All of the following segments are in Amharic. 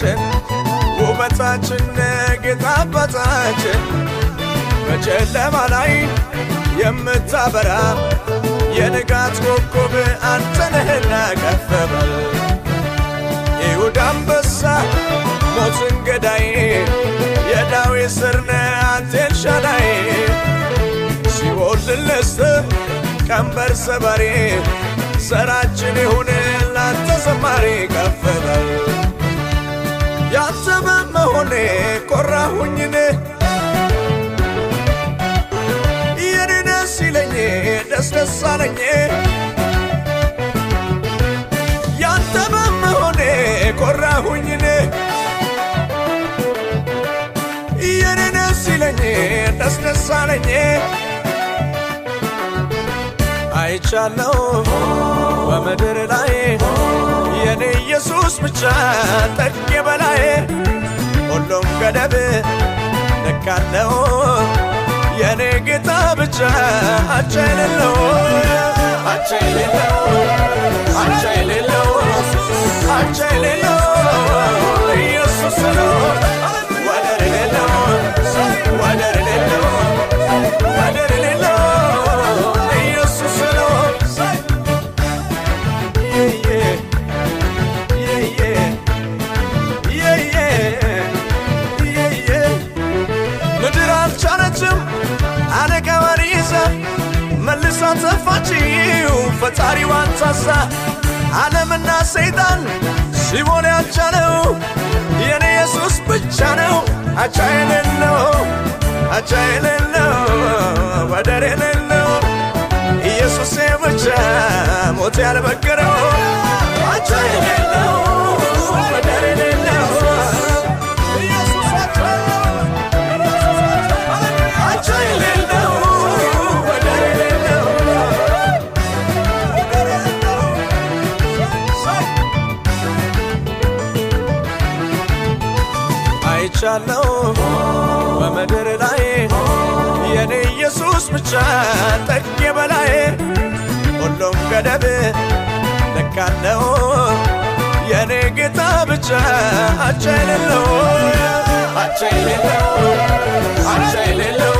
ጌታችን ውበታችን ጌታ አባታችን በጨለማ ላይ የምታበራ የንጋት ኮከብ አንተ ነህና ከፍ በል ይሁዳ አንበሳ ሞትን ገዳይ የዳዊት ሥር ነህ አንተ ኤልሻዳይ ሲኦል ድል ነስተህ ቀንበር ሰባሪ ሥራችን ይሁን ላንተ ዘማሪ ከፍ በል ያንተ በመሆኔ ኮራሁኝ እኔ የኔ ደስ ይለኝ ደስ ደስ አለኝ ያንተ በመሆኔ ኮራሁኝ እኔ የኔ ደስ ይለኝ ደስ ደስ አለኝ አይቻለሁ በምድር ላይ የኔ ኢየሱስ ብቻ ጠቅ በላይ ሁሉም ገደብ ነካለው የኔ ጌታ ብቻ አቻ የሌለው አቻ የሌለው አቻ የሌለው አቻ የሌለው ኢየሱስ ነው ወደር የሌለው ወደር የሌለው ወደር የሌለው ኢየሱስ ነው ምድር አልቻለችም አለቃዋን ይዛ መልሳ ተፋችው ፈጣሪዋን ታዛ ዓለምና ሰይጣን ሲሞን ያልቻለው የኔ ኢየሱስ ብቻ ነው አቻ የሌለው አቻ የሌለው ወደር የሌለው ኢየሱስ ብቻ ሞት ያልበገረው አቻ የሌለው ወደር የሌለው ኢየሱስ አቻ የሌለው ወደር የሌለው አይቻለሁ በምድር ላይ የኔ ኢየሱስ ብቻ ጠቅ በላይ ሁሉም ገደብ ነካለው የኔ ጌታ ብቻ አቻ የሌለው አቻ የሌለው አቻ የሌለው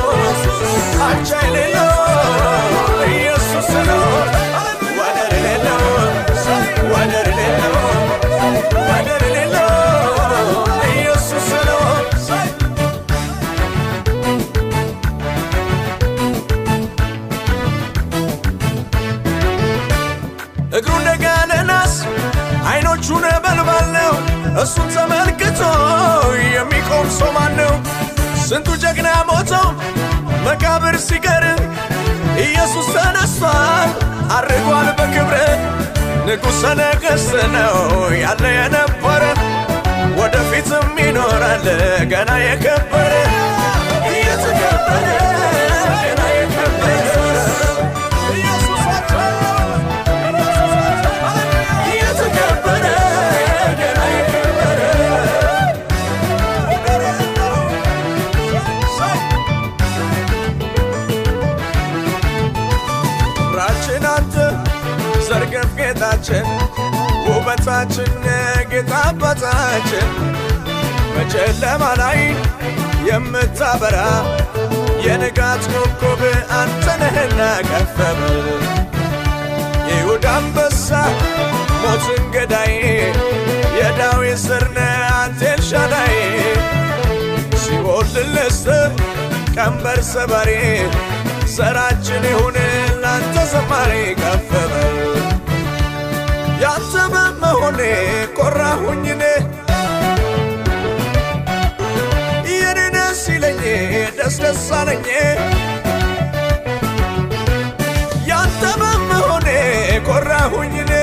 አቻ የሌለው ኢየሱስ ነው ወደር የሌለው ወደር የሌለው ወደር የሌለው ኢየሱስ ነው እግሩ እንደጋለ ናስ አይኖቹ ነበልባል ነው እሱን ተመልክቶ የሚቆም ሰው ማነው ስንቱ ጀግና ሞተው መቃብር ሲቀር ኢየሱስ ተነስቷል አርጓል በክብር ንጉሠ ነገሥት ነው ያለ የነበረ ወደፊትም ይኖራል ገና የከበረ እየተከበረ ገና የከበረ ዘርገፍ ጌታችን ውበታችን ጌታ አባታችን በጨለማ ላይ የምታበራ የንጋት ኮከብ አንተ ነህና ከፍ በል ይሁዳ አንበሳ ሞትን ገዳይ የዳዊት ሥር ነህ አንተ ኤልሻዳይ ሲኦል ድል ነስተህ ቀንበር ሰባሪ ሥራችን ይሁን ላንተ ዘማሪ ከፍ በል ያንተ በመሆኔ ኮራሁኝ እኔ የኔ ደስ ይለኝ ደስ ደስ አለኝ ያንተ በመሆኔ ኮራሁኝ እኔ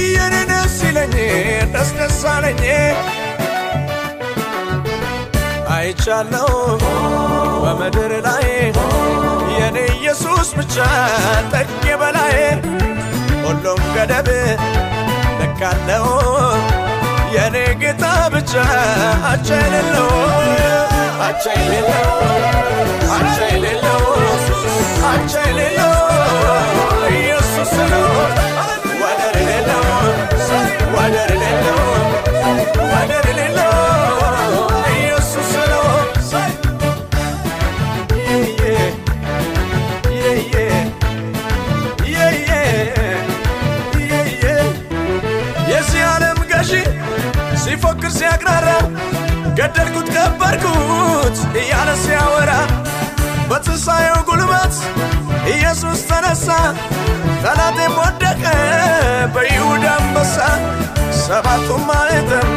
የኔ ደስ ይለኝ ደስ ደስ አለኝ አይቻለሁ በምድር ላይ የኔ ኢየሱስ ብቻ ጠቅ በላይ ሁሉም ገደብ ነካለው የኔ ጌታ ብቻ አቻ የሌለው አቻ የሌለው አቻ የሌለው አቻ የሌለው ኢየሱስ ነው ወደር የሌለው ወደር የሌለው ኢየሱስ ነው የዚህ ዓለም ገዢ ሲፎክር ሲያቅራራ ገደልኩት ቀበርኩት እያለ ሲያወራ በትንሣኤው ጉልበት ኢየሱስ ተነሳ ጠላቴም ወደቀ በይሁዳ አንበሳ ሰባቱም ማኅተም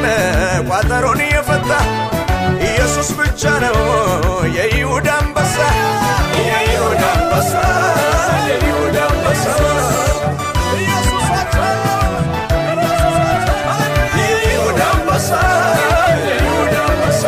ቋጠሮን የፈታ ኢየሱስ ብቻ ነው የይሁዳ አንበሳ የይሁዳ አንበሳ የይሁዳ አንበሳ ኢየሱስ የይሁዳ አንበሳ የይሁዳ አንበሳ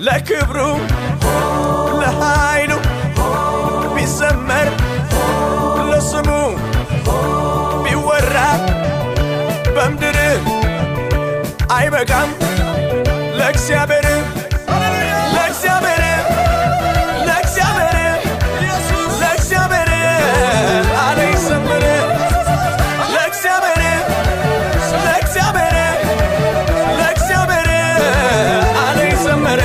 ለክብሩ ለኃይሉ ቢዘመር ለስሙ ቢወራ በምድር አይበቃም ለእግዚአብሔር አለ ይዘምር ለእግዚአብሔር አለ ይዘምር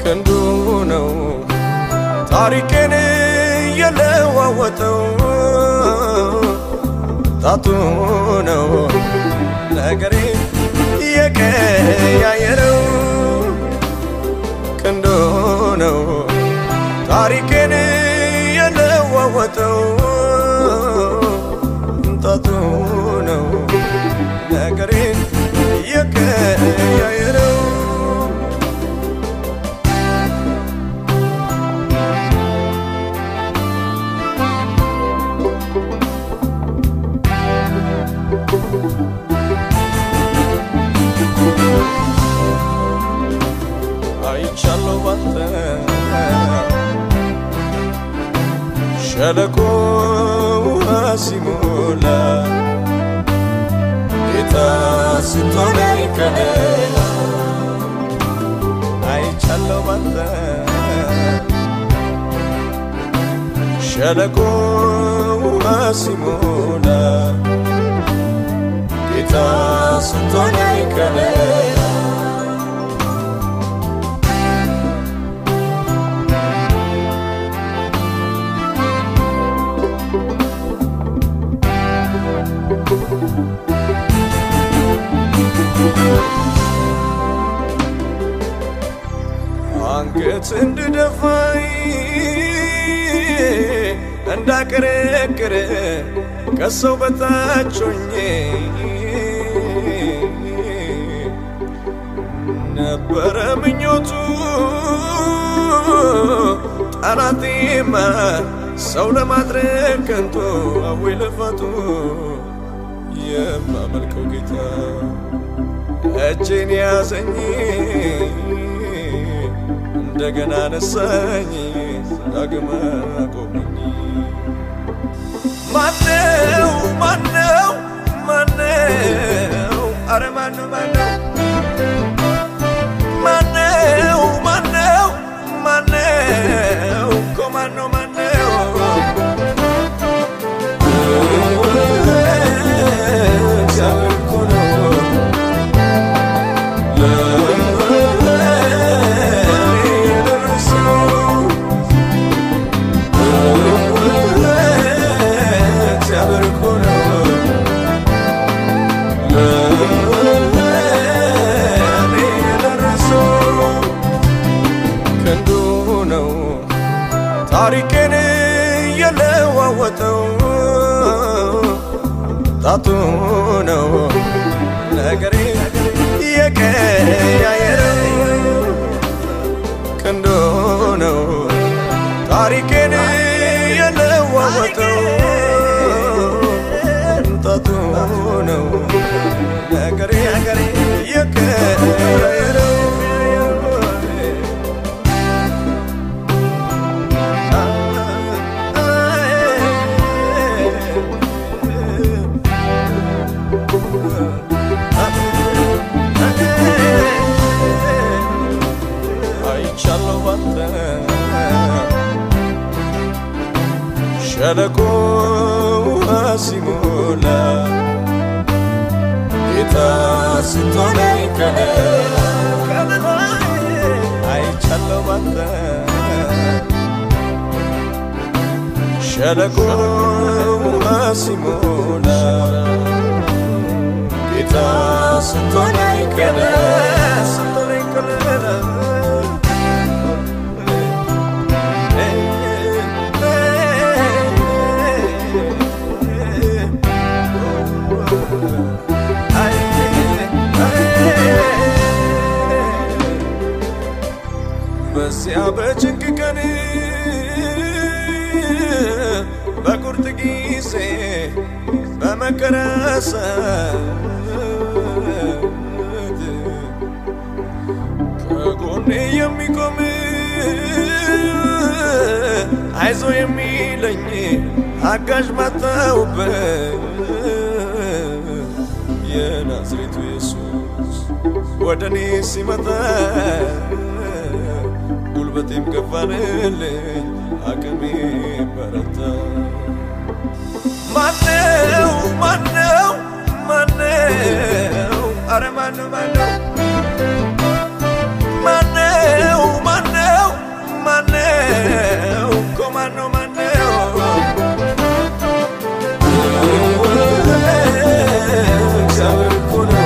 ክንዱ ነው ታሪኬን የለዋወጠው ጣቱ ነው ነገሬን የቀያየረው ክንዱ ነው ታሪኬን የለዋወጠው ጣቱ ነው ነገሬን የቀያየረው አይቻለሁ ባንተ ሸለቆ ሲሞላ ጌታ ስትሆነኝ ከለላ አይቻለሁ ባንተ ሸለቆ ሲሞላ ጌታ ስትሆነኝ ከለላ አንገት እንድደፋይ እንዳቀረቅር ከሰው በታች ሆኜ ነበረ ምኞቱ ጠላቴማ ሰው ለማድረግ ከንቱ አወይ ልፋቱ የማመልከው ጌታ እጄን ያዘኝ እንደገና ነሳኝ ዳግም አቆመኝ ማነው አረ ማነው ማነው እግዚአብሔር እኮ ነው ታሪኬን የለዋወጠው ጣቱ ነው ነገሬ የቀያየረው ክንዱ ነው ታሪኬን የለዋወጠው ጣቱ ነው ነገሬ የቀያየረው ሸለቆ ሲሞላ ጌታ ስትሆነኝ ከለላ አይቻለሁ ባንተ ሸለቆ ሲሞላ ጌታ ስትሆነኝ ከለላ በዚያ በጭንቅ ቀን በቁርጥ ጊዜ በመከራ ሰዓት ከጎኔ የሚቆም አይዞ የሚለኝ አጋዥ ባጣሁበት የናዝሬቱ ኢየሱስ ወደኔ ሲመጣ ጉልበቴም ከፍ አለልኝ አቅሜ በረታ ማነው ኧረ ማነው እኮ ማነው እግዚአብሔር እኮ ነው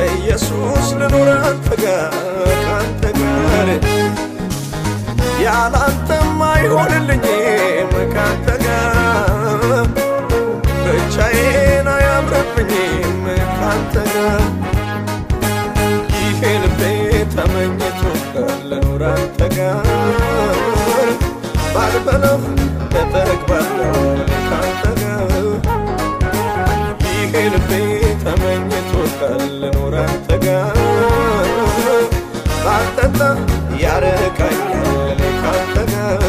ኢየሱስ ልኑር አንተ ጋር ያላንተማ አይሆንልኝም ካንተ ጋር ብቻዬን አያምርብኝም ካንተ ጋር ይሄ ልቤ ተመኝቶ ልኑር አንተ ጋር ባልበለው ተጠግባለሁ ካንተ ጋር ይሄ ልቤ ተመኝቶ ልኑር አንተ ጋር ባልጠጣ ያረካኛል ካንተ ጋር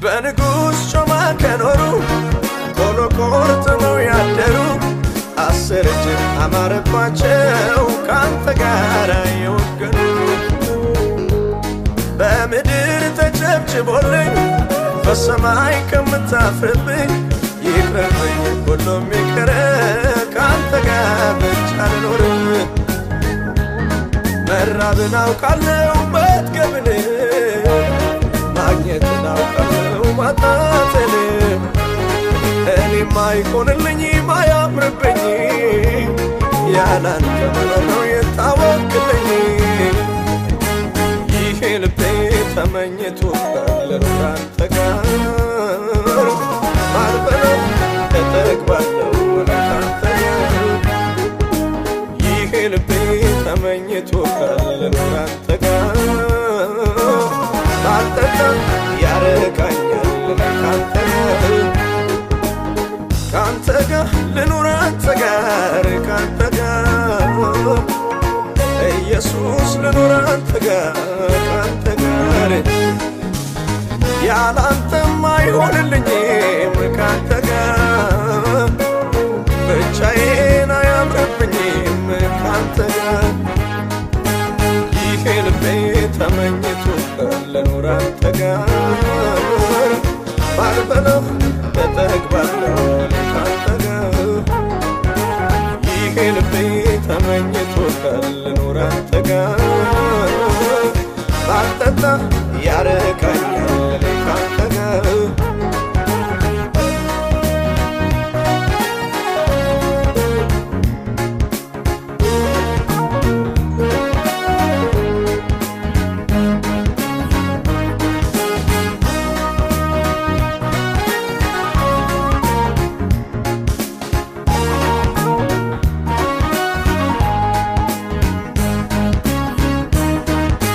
በንጉሥ ጮማ ከኖሩ ኮርጥመው ያደሩ አስር እጅ አማረባቸው ካንተ ጋር የወገኑ በምድር ተጨብጭቦልኝ በሰማይ ከምታፍርብኝ ይቅርብኝ ሁሉም ይቅር ካንተ ጋር ብቻ ልኖር መራብን አውቃለሁ መጥገብን ማግኘትን አውቃለሁ ማጣትን እኔማ አይሆንልኝም አያምርብኝ ያላንተ መኖር ነው የታወቅልኝ ተመኝቶ ልኑር አንተ ጋር ባልበለው እጠግባለሁ ካንተ ጋር ይሄ ልቤ ተመኝቶ ልኑር አንተ ጋር ባልጠጣ ያረካኛል ካንተ ጋር ልኑር አንተ ጋር ካንተ ጋር ኢየሱስ ልኑር አንተ ጋር ካንተ ጋር ያላንተማ አይሆንልኝም ካንተ ጋር ብቻዬን አያምርብኝም ካንተ ጋር ይሄ ልቤ ተመኝቶ ልኑር አንተ ጋር ባልበለው እጠግባለሁ ካንተ ጋር ይሄ ልቤ ተመኝቶ ልኑር አንተ ጋር ባልጠጣ ያረካኛል ካንተ ጋር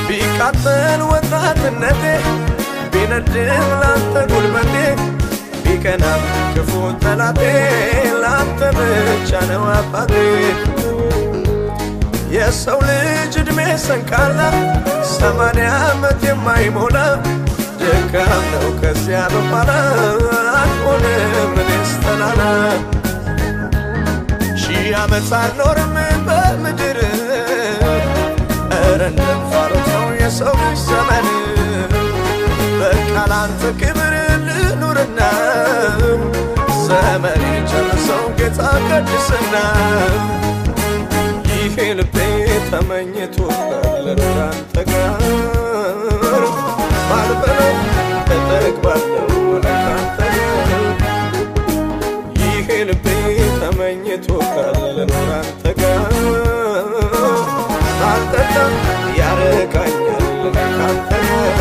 ቢቃጠል ወጣትነቴ ቢነድም ላንተ ጉልበቴ ቢቀናም ክፉ ጠላቴ ላንተ ብቻ ነው አባቴ የሰው ልጅ ዕድሜ ሰንካላ 80 ዓመት የማይሞላ ድካም ነው ከዚያ በኋላ አልሆንም እኔስ ተላላ ሺህ ዓመት አልኖርም በምድር ኧረ እንደንፋሮት ነው የሰው ልጅ ዘመን በቃ ላንተ ክብር ልኑርና ዘመኔን ጨርሰው ጌታ ቅድስና ይሄ ልቤ ተመኝቶ ልኑር አንተ ጋር ባልበለው እጠግባለሁ ካንተ ጋር ይሄ ልቤ ተመኝቶ ልኑር አንተ ጋር ባልጠጣ ያረካኛል ካንተ ጋር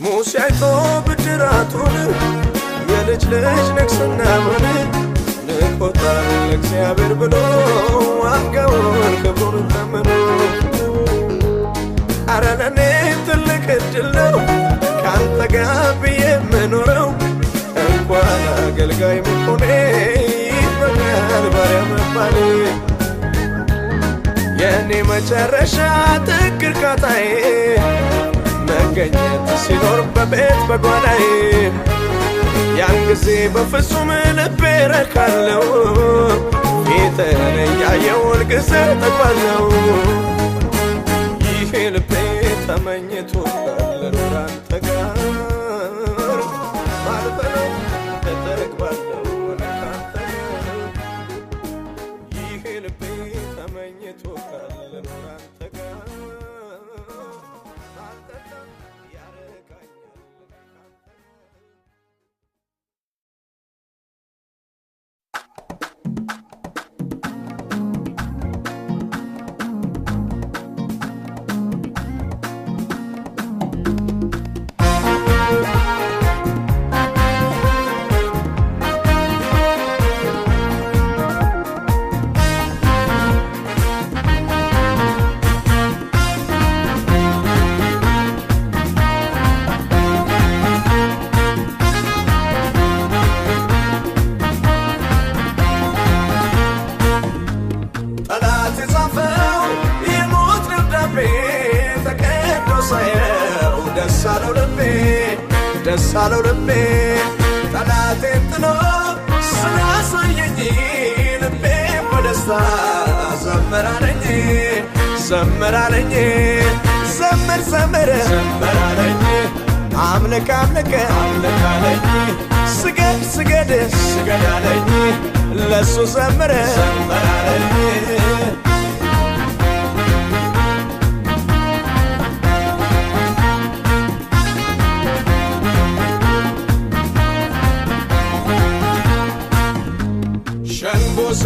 ሙሴ አይቶ ብድራቱን የልጅ ልጅ ንግሥናውን ንቆታል እግዚአብሔር ብሎ ዋጋውን ክብሩን ተምኖ ኧረ ለኔ ትልቅ ዕድል ነው ካንተ ጋር ብዬ የምኖረው እንኳን አገልጋይ መሆኔ ይበቃል ባሪያ መባሌ የኔ መጨረሻ ጥግ እርካታዬ መገኘት ሲኖር በቤት በጓዳዬ ያን ጊዜ በፍጹም ልቤ ረካለሁ ፊትህን እያየሁ ሁልጊዜ እጠግባለሁ ይሄ ልቤ ተመኝቶ ልኑር አንተ ጋር ባልበለው እጠግባለሁ ካንተ ጋር ይሄ ልቤ ተመኝቶ ልኑር አንተ ጋር ባልጠጣ ያረካኛል ደስ አለው ልቤ ጠላቴን ጥሎ ስላሳየኝ ልቤ በደስታ ዘመራለኝ ዘመራለኝ ዘመር ዘመረ ዘመራለኝ አምልክ አምልክ አምልክ አለኝ ስገድ ስገድ ስገድ አለኝ ለሱ ዘመረ ዘመራለኝ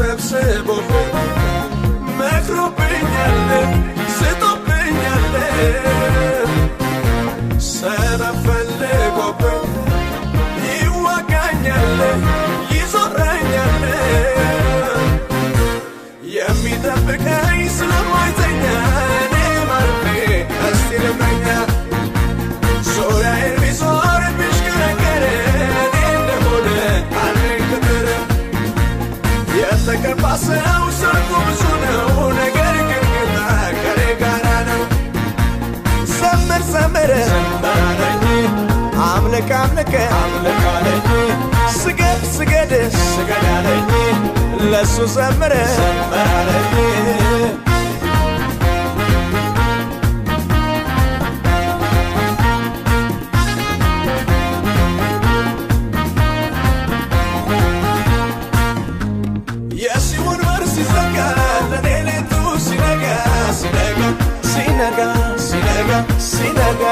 ሰብስቦብኝ መክሮብኛል ስቶብኛል ሰበብ ፈልጎብኝ ይዋጋኛል ይዞረኛል የሚጠብቀኝ ስለማይተኛ እኔ ማርፌ እስቲ ልመኛ ዙሪያዬን ቢዞር ቢሽከረከር እኔ እንደሆነ አለኝ ቅጥር የተቀባ ሰው ሰርጉ ብዙ ነው ነገር ግን ጌታ ከኔ ጋራ ነው ዘምር ዘምር ዘምራለኝ አምልክ አምልክ አምልክ አለኝ ስገድ ስገድ ስገድ አለኝ ለሱ ዘምር ዘምራለኝ የሲኦል በር ሲዘጋ ለሌሊቱ ሲነጋ ሲነጋ ሲነጋ ሲነጋ ሲነጋ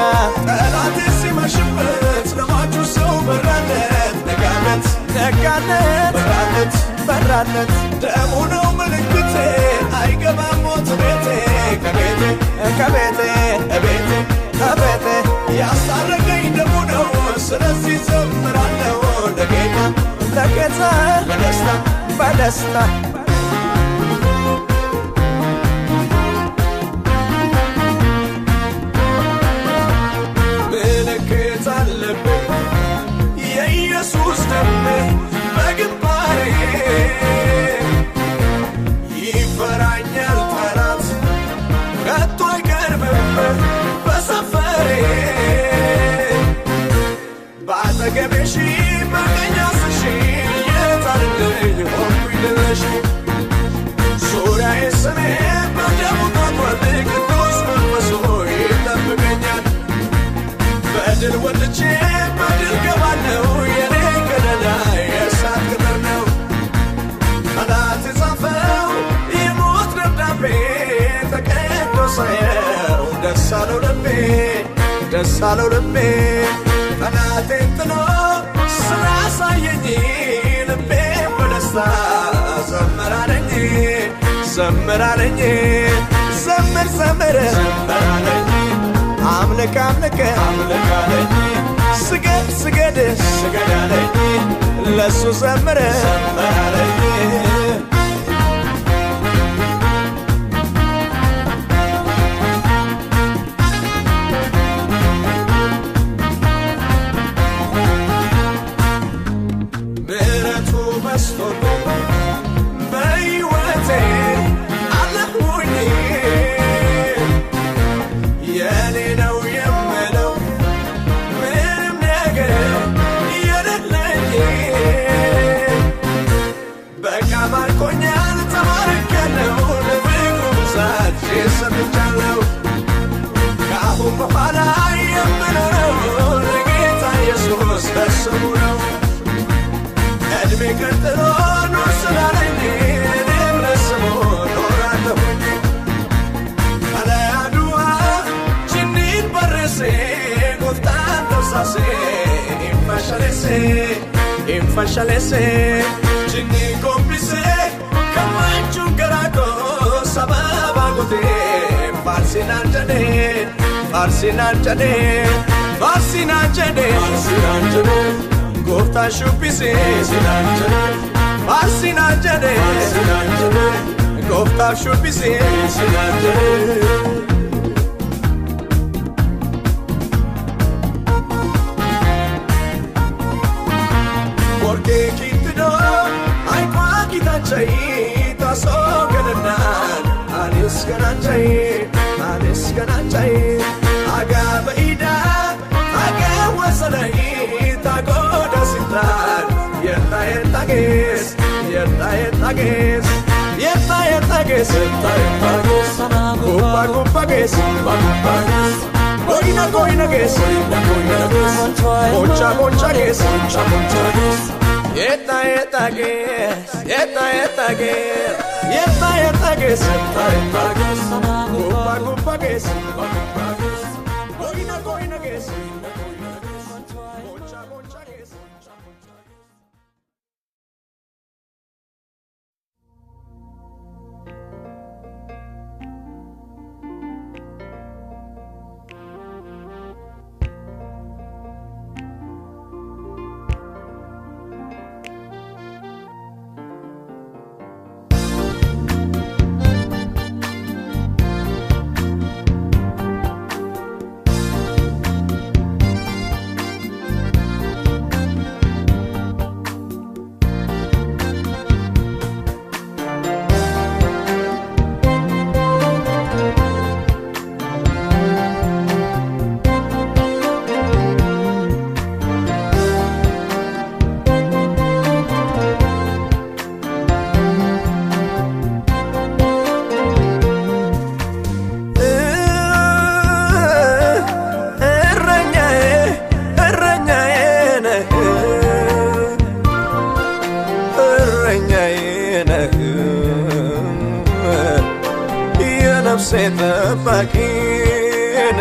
ጠላቴ ሲመሽበት ለሟቹ ሰው በራለት ነጋለት ነጋለት በራለት በራለት ደሙ ነው ምልክቴ አይገባም ሞት ቤቴ ከቤቴ ከቤቴ ከቤቴ ከቤቴ ያስታረቀኝ ደሙ ነው ስለዚህ ዘምራለሁ ለጌታ ለጌታ በደስታ በደስታ ምልክት አለብኝ የኢየሱስ ደም በግንባሬ ይፈራኛል ጠላት ከቶ አይቀርብም በሰፈሬ በአጠገቤ ሺህ በቀኝ አስር ሺህ የታልልኝ ሆንኩኝ ልለሽ ዙሪያዬ ስሜ በደሙ ታጥሯል ቅዱስ መንፈሱ ይጠብቀኛል በድል ወጥቼ በድል ገባለሁ የኔ ከለላ የእሳት ቅጥር ነው ጠላት የጻፈው የሞት ደብዳቤ ተቀዶ ሳየው ደስ አለው ልቤ ደስ አለው ልቤ ጠላቴን ጥሎ ስላሳየኝ ልቤ በደስታ ዘመራለኝ ዘመራለኝ ዘምር ዘምር ዘመራለኝ አምልክ አምልክ አምልክ አለኝ ስገድ ስገድ ስገድ አለኝ ለሱ ዘምር ዘመራለኝ ምሕረቱ በዝቶብኝ በሕይወቴ አለሁኝ የኔ ነው የምለው ምንም ነገር የሌለኝ በቃ ባርኮኛል ተባርኬያለሁ ለፍቅሩ ብዛት ሰጥቻለሁ ከአሁን በኋላ የምኖረው ለጌታ ኢየሱስ በስሙ ነው እድሜ ቀጥሎ ኑር ስላለኝ እኔም ለስሙ ኖራለሁኝ አለያዱዋ ጅኒን በርሴ ጎፍታን ተውሳሴ ኢንፋሻሌሴ ጅኒ ኮምቢሴ ከማቹን ገራቆ ሰበባ ጎቴ ፋርሲናን ጀዴ ፋርሲናን ጀዴ ፋርሲናን ጀዴ ፋርሲናን ጀዴ Gofta shubise sinanjane Sinanjane Sinanjane Gofta shubise sinanjane Porque kitno ay kwa kitachai taso gananan anis ganachai aga baida aga wasalai tagoda sintar yeta etages Gumpa gumpa ges Goina ges Moncha ges Yeta ges Gumpa ges Goina ges Moncha ges የነፍሴ ጠባቂን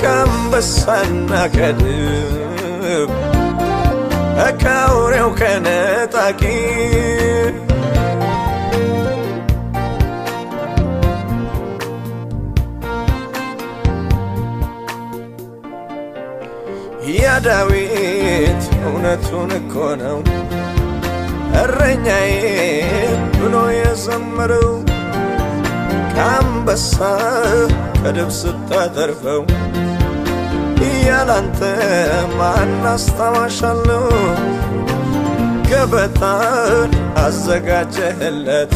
ከአንበሳና ከድብ ከአውሬው ከነጣቂ ያ ዳዊት እውነቱን እኮ ነው እረኛዬ ብሎ የዘመረው ከአንበሳ ከድብ ስታተርፈው ያላንተ ማን አስታዋሻለው ገበታን አዘጋጀህለት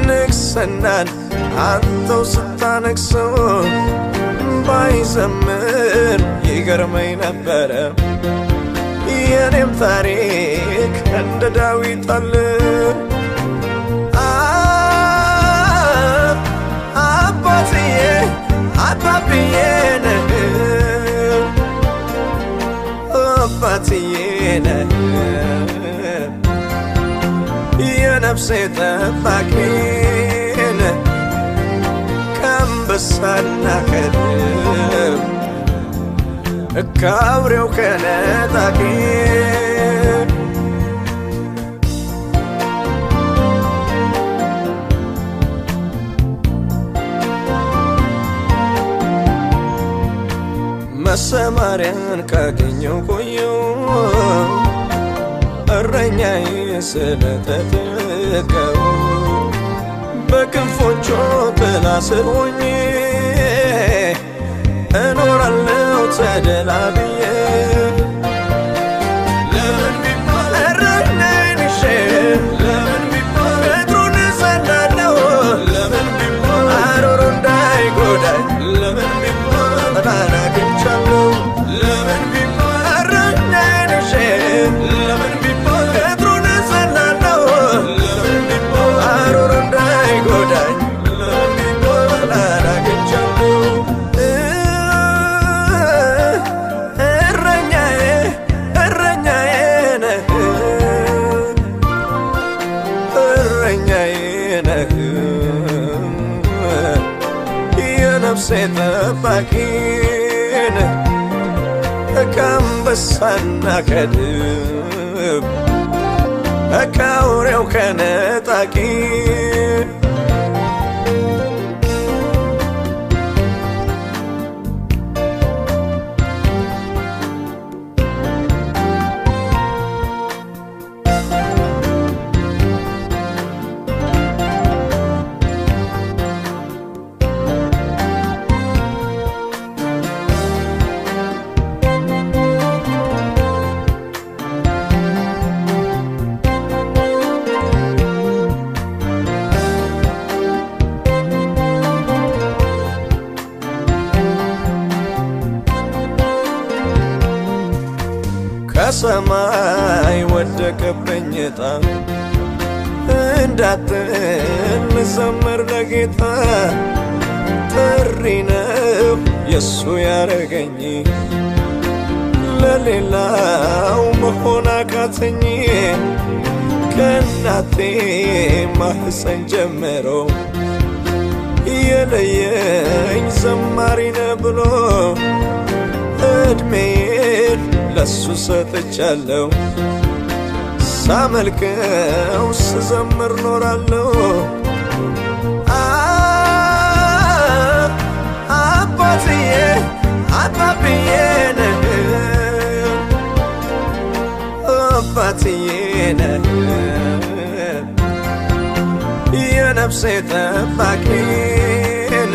ንግስናን አንተው ስታነግሰው ባይዘምር ይገርመኝ ነበረ የኔም ታሪክ እንደ ዳዊት አለ አባትዬ አባብዬ ነህ አባትዬ ነህ የነፍሴ ጠባቂን ከአንበሳና ከድብ ከአውሬው ከነጣቂ መሰማሪያን ካገኘው ቆየው እረኛዬ ስለተጠጋው በክንፎቹ ጥላ ስር ሆኜ እኖራለሁ ተደላድዬ ለምን ቢባል እረኛዬን ይዤ ለምን ቢባል እግሩን እዘላለሁ ለምን ቢባል አሮሮ እንዳይጎዳኝ ለምን ቢባል ጥላን አግኝቻለሁ ለምን ቢባል እረኛዬን ይዤ ለምን ቢባል እግሩን እዘላለሁ ለምን ቢባል አሮሮ እንዳይጎዳኝ ለምን ቢባል ጥላን አግኝቻለሁ የነፍሴ ጠባቂን ከአንበሳና ከድብ ከአውሬው ከነጣቂ ከሰማይ ወደቀብኝ ዕጣ እንዳትል ዘምር ለጌታ ጥሪ ነው የሱ ያረገኝ ለሌላው መሆን አቃተኝ ከእናቴ ማህፀን ጀምሮ የለየኝ ዘማሪ ነው ብሎ እድሜን ለሱ ሰጥቻለሁ ሳመልከው ስዘምር ኖራለሁ አባትዬ አባብዬ ነህ አባትዬ ነህ የነፍሴ ጠባቂን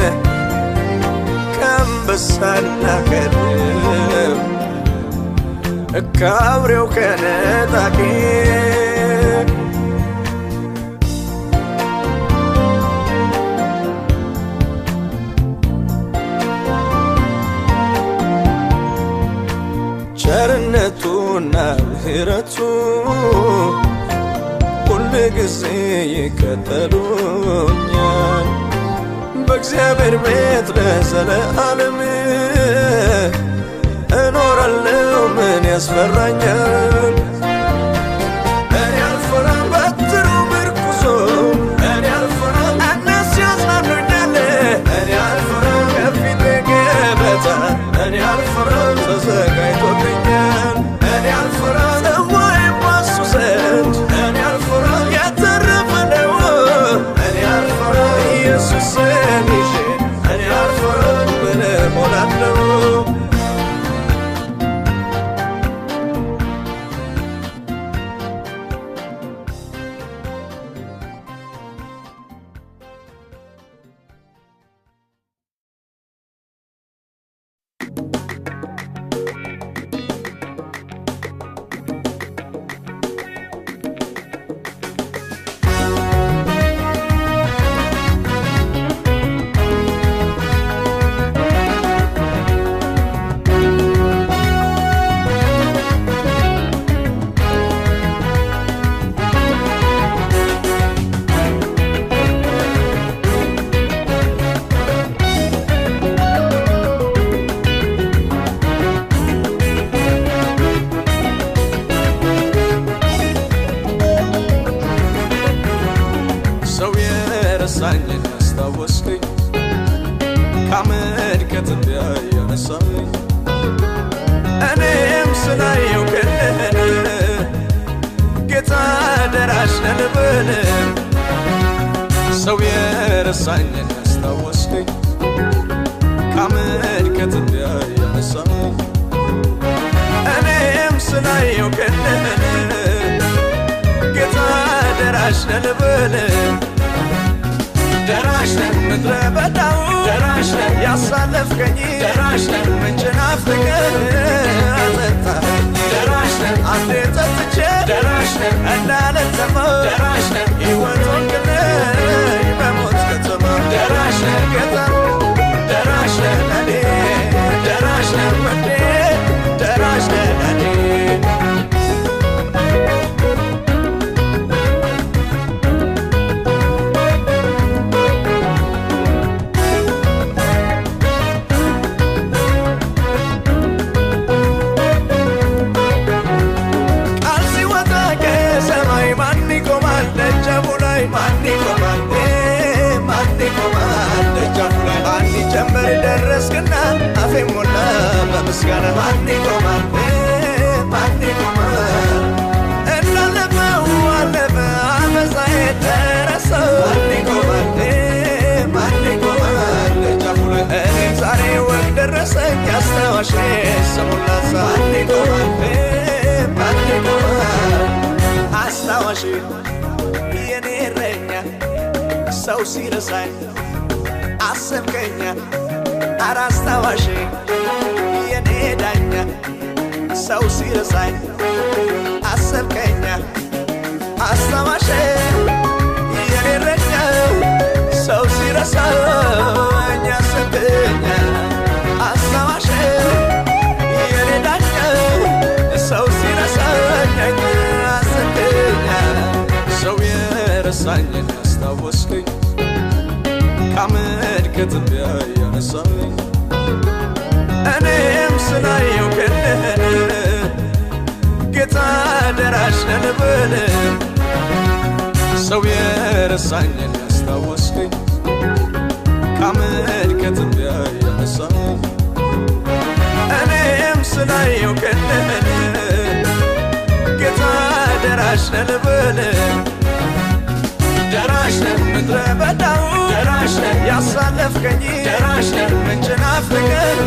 ከአንበሳና ከድብ ከአውሬው ከነጣቂ ቸርነቱና ምሕረቱ ሁል ጊዜ ይከተሉኛል በእግዚአብሔር ቤት ለዘለዓለም እኖራለሁ ምን ያስፈራኛል እኔ አልፈራም በትሩ ምርኩዞ እኔ አልፈራም እነሱ ያዝናሉ እኔ አልፈራም ተዘጋጅቶልኛል እኔ አልፈራም ጽዋዬም በሱ ዘንድ እኔ አልፈራም የተረፈ ነው እኔ አልፈራም ኢየሱስን ይዤ እኔ አልፈራም ምን እሞላለሁ ረሳኝን አስታወስከኝ ካመድ ከትቢያ ያነሳኝ እኔም ስላየው ክልህን ጌታ ደራሽ ነህ ልበል ሰው የረሳኝን አስታወስከኝ ካመድ ከትቢያ ያነሳኝ እኔም ስላየው ክልህን ጌታ ደራሽ ነህ ልበል ደራሽ ነህ ምድረ በዳው ደራሽ ነህ ያሳለፍከኝ ደራሽ ነህ ምንጭን አፍልቀህ አጠጣኸኝ ደራሽ ነህ አንዴ ጠጥቼ ደራሽ ነህ እንዳልጠማው ደራሽ ነህ ሕይወት ሆንክልኝ በሞት ከተማ ደራሽ ነህ ጌታ ደራሽ ነህ ለኔ ደራሽ ነህ ወዴ ደራሽ ነህ ለኔ ጀመር ደረስክና አፌ ሞላ በምስጋና ማን ይቆማል ማን ይቆማል እንዳለፈው አለፈ አመፃዬ ተረሳ ማን ይቆማል ማን ይቆማል ደጃፉ ላይ እኔም ዛሬ ወግ ደረሰኝ አስታዋሽ ስሙን ላንሳ ማን ይቆማል ማን ይቆማል አስታዋሽ የኔ እረኛ ሰው ሲረሳኝ አሰብከኛ አራስታዋሽ የኔ ዳኛ ሰው ሲረሳኝ አሰብከኛ አስታዋሽ የኔ እረኛ ሰው ሲረሳኝ አሰብከኛ አስታዋሽ የኔ ዳኛ ሰው ሲረሳኝ አሰብከኛ ሰው የረሳኝን አስታወስከኝ ካመድ ከትቢያ ያነሳኝ እኔም ስላየው ክልህን ጌታ ደራሽ ነህ ልበል ሰው የረሳኝን አስታወስከኝ ካመድ ከትቢያ ያነሳኝ እኔም ስላየው ክልህን ጌታ ደራሽ ነህ ልበል ደራሽ ነህ ምድረ በዳው ደራሽ ነህ ያሳለፍከኝ ደራሽ ነህ ምንጭን አፍልቀህ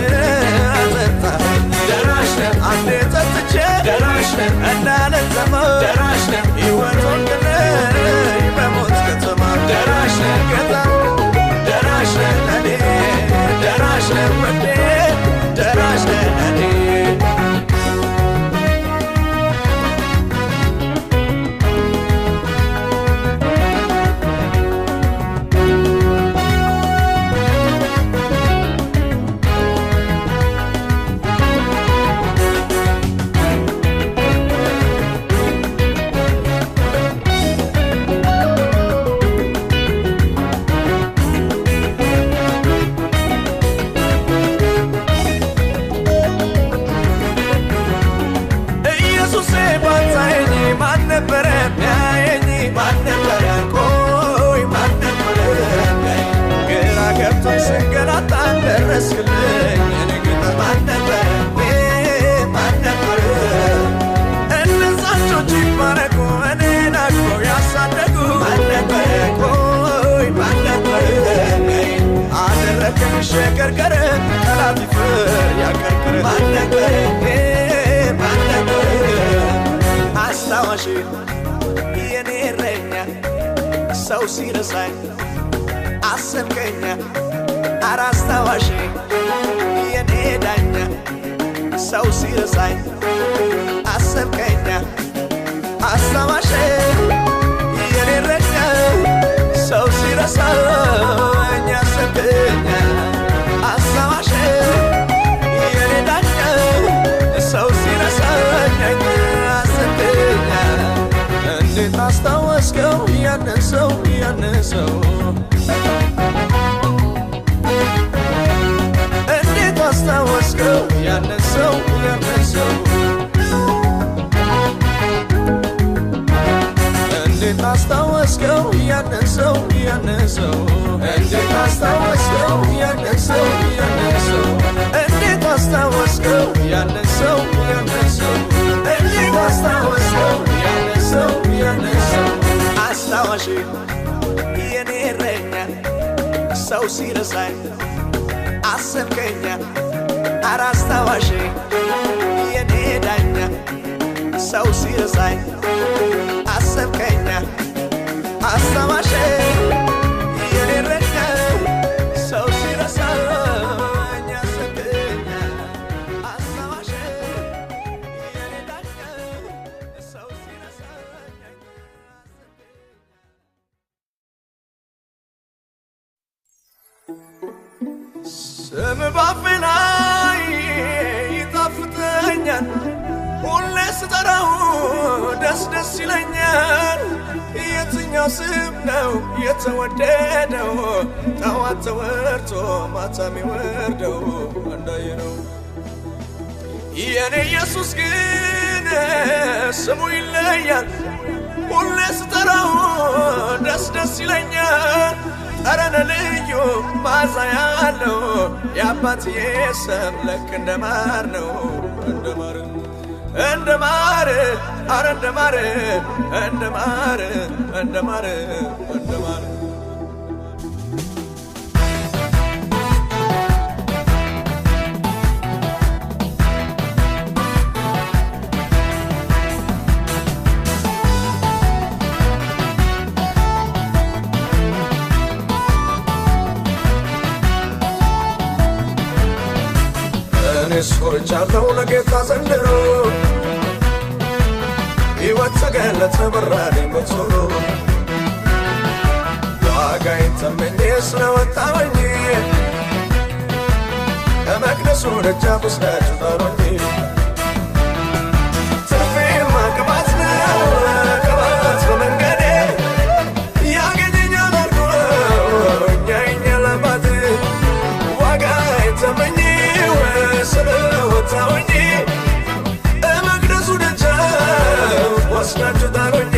አጠጣኸኝ ደራሽ ነህ አንዴ ጠጥቼ ደራሽ ነህ እንዳልጠማው ደራሽ ነህ ሕይወት ሆንክልኝ በሞት ከተማ ደራሽ ነህ ጌታ ደራሽ ነህ ለኔ ደራሽ ነህ ወዴ ደራሽ ነህ ለኔ ሸከርከረ ጠላት ይፈር ያቀርቅር ማነገረ አስታዋሽ የኔ እረኛ ሰው ሲረሳኝ አሰብከኛ ኧረ አስታዋሽ የኔ ዳኛ ሰው ሲረሳኝ አሰብከኛ አስታዋሽ የኔ እረኛ ሰው ሲረሳኝ አሰብከኛ አስታዋሽ የኔ ዳኛ ሰው ሲረሳኝ አሰብከኛ እንዴት አስታወስከው ያንን ሰው እንዴት አስታወስከው ያንን ሰው እንዴት አስታወስከው ያንን ሰው እንዴት አስታወስከው ያንን ሰው እንዴት አስታወስከው ያንን ሰው እንዴት አስታወስከው ያንን ሰው አስታዋሽ የኔ እረኛ ሰው ሲረሳኝ አሰብከኛ ኧረ አስታዋሽ የኔ ዳኛ ሰው ሲረሳኝ አሰብከኛ አስታዋሽ የኔ እረኛ ሰው ሲረሳኝ አሰብከኛ አስታዋሽ የኔ ዳኛ ሰው ሲረሳኝ ስም ባፌ ላይ ይጣፍጠኛል ሁሌ ስጠራው ደስ ይለኛል የትኛው ስም ነው የተወደደው ጠዋት ተወርቶ ማታ የሚወርደው እንዳየነው የኔ ኢየሱስ ግን ስሙ ይለያል ሁሌ ስጠራው ደስ ይለኛል ጠረነ ልዩ ማዛ ያለው የአባትዬ ስም ልክ እንደማር ነው እንደማር አረ እንደማር ስኮርቻለሁ ለጌታ ዘንድሮ ሕይወት ተገለጠ በራልኝ በቶሎ ዋጋዬን ተመኜ ስለወጣሁኝ ከመቅደሱ ደጃፍ ወስዳችሁ ጣሉኝ ትርፌማ ቅባት ነው ቅባት በመንገዴ ያገኘኛል አድርጎ ያየኛል አባቴ ዋጋዬን ተመኜ ስለወጣሁኝ መቅደሱ ደጃፍ ወስዳችሁ ጣሉኝ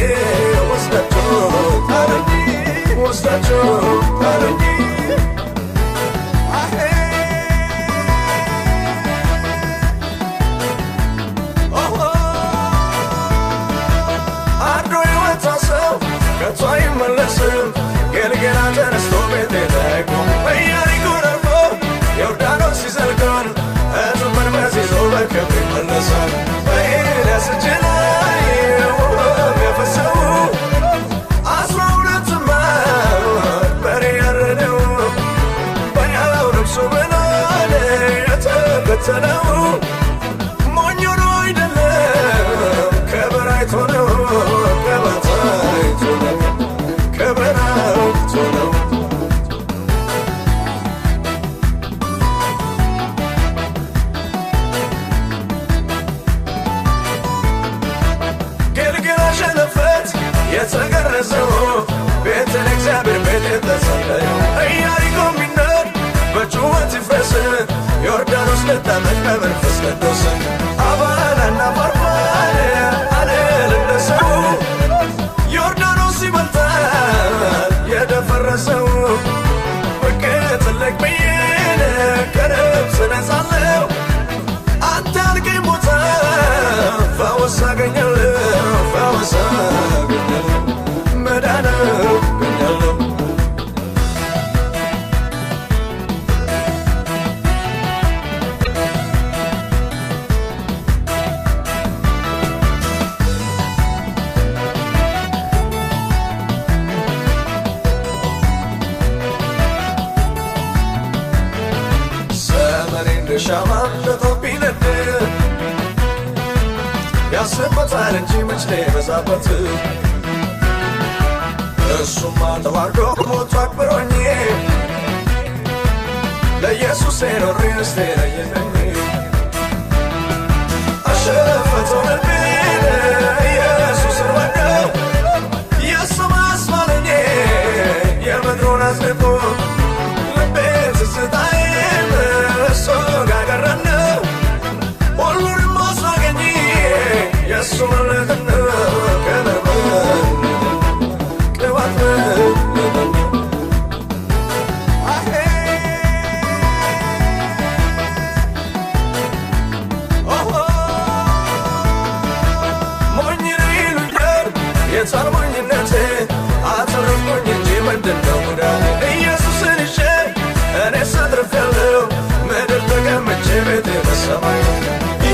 አድሮ የወጣ ሰው ከቶ አይመለስም ገልገላ ተነስቶ ቤቴ ተቆ በኢያሪኮ አልፎ ዮርዳኖስ ሲዘልቀን መንፈስ ይዞ በክብር ይመለሳል በኤልያስ እጅ ላይ ውሃም የፈሰው 12 ዓመት በሬ ያረደው በያው ልብሱ ብላል የተከተለው ሞኝ ሆኖ አይደለም ከበራይቶ ነው የተገረዘው ቤትን እግዚአብሔር ቤት የተሰለየው ኢያሪኮ ሚነድ በጩኸት ይፍረስ ዮርዳኖስ ልታመድ በመንፈስ ቅዱስ አባላና ፋርፋር አልል እንደሰው ዮርዳኖስ ይበልጣል የደፈረሰው ብቅ ትልቅ ብዬን ከነፍስ ነጻለሁ አንተ ያልከኝ ቦታ ፈውስ አገኛለሁ ፈውስ ያንስበታል እንጂ መች ሊበዛበት እሱማ ተዋርዶ ሞቶ አክብሮኝ ለኢየሱስ ኖሬ እስቴ ለየለኝ አሸፈተው ልቤን ኢየሱስን ወደው የእሱ ማስማለኝ የምድሩን አዝልቆ ልቤን ትዝታዬም እሱ ጋር ቀረነው ሁሉንም አሳገኝ የእሱ መለክን ከለበን ቅባት የታርሞኝነቴ አተረፍኩኝ እንጂ ምንድነው ሙዳቴ ኢየሱስን ይዤ እኔ ሰትርፌያለሁ ምድር ተቀምጬ ቤቴ በሰማይ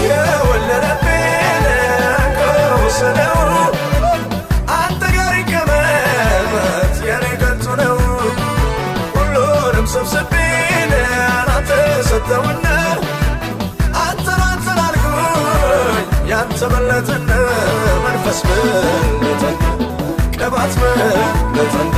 የወለደብኝ ከወሰደው አንተ ጋር ይቀመጥ የኔ ከንቱ ነው ሁሉንም ሰብስቤን አንተ ሰጠውና አንተን አልኩኝ ያንተ በለጠን መንፈስ በለጠን ቅባት በለጠን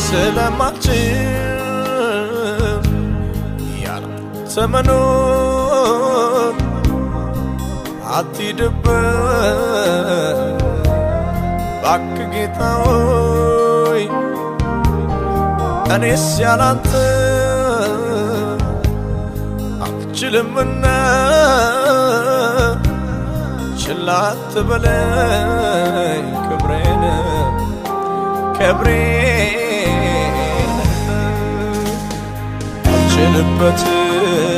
ስለማችል ያንተ መኖር አትሂድበት እባክህ ጌታ ሆይ እኔስ ያላንተ አልችልምና ችላ አትበለኝ ክብሬን አልችልበትም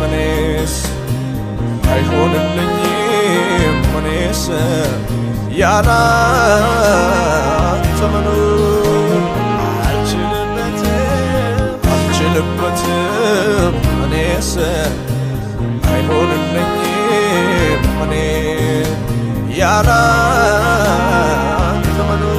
እኔስ አይሆንልኝም እኔስ ያላንተ መኖር አልችልበትም እኔስ አይሆንልኝም እኔ ያላንተ መኖር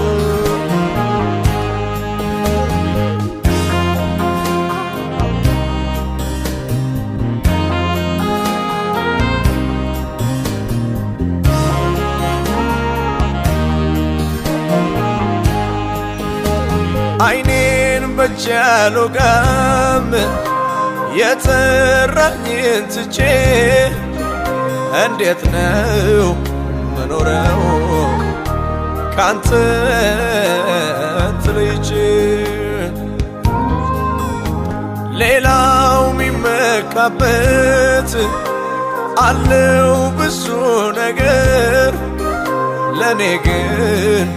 አይኔን በጃሎ ጋም የጠራኝን ትቼ እንዴት ነው መኖረው ካንተ ተለይቼ ሌላው ሚመካበት አለው ብዙ ነገር ለኔ ግን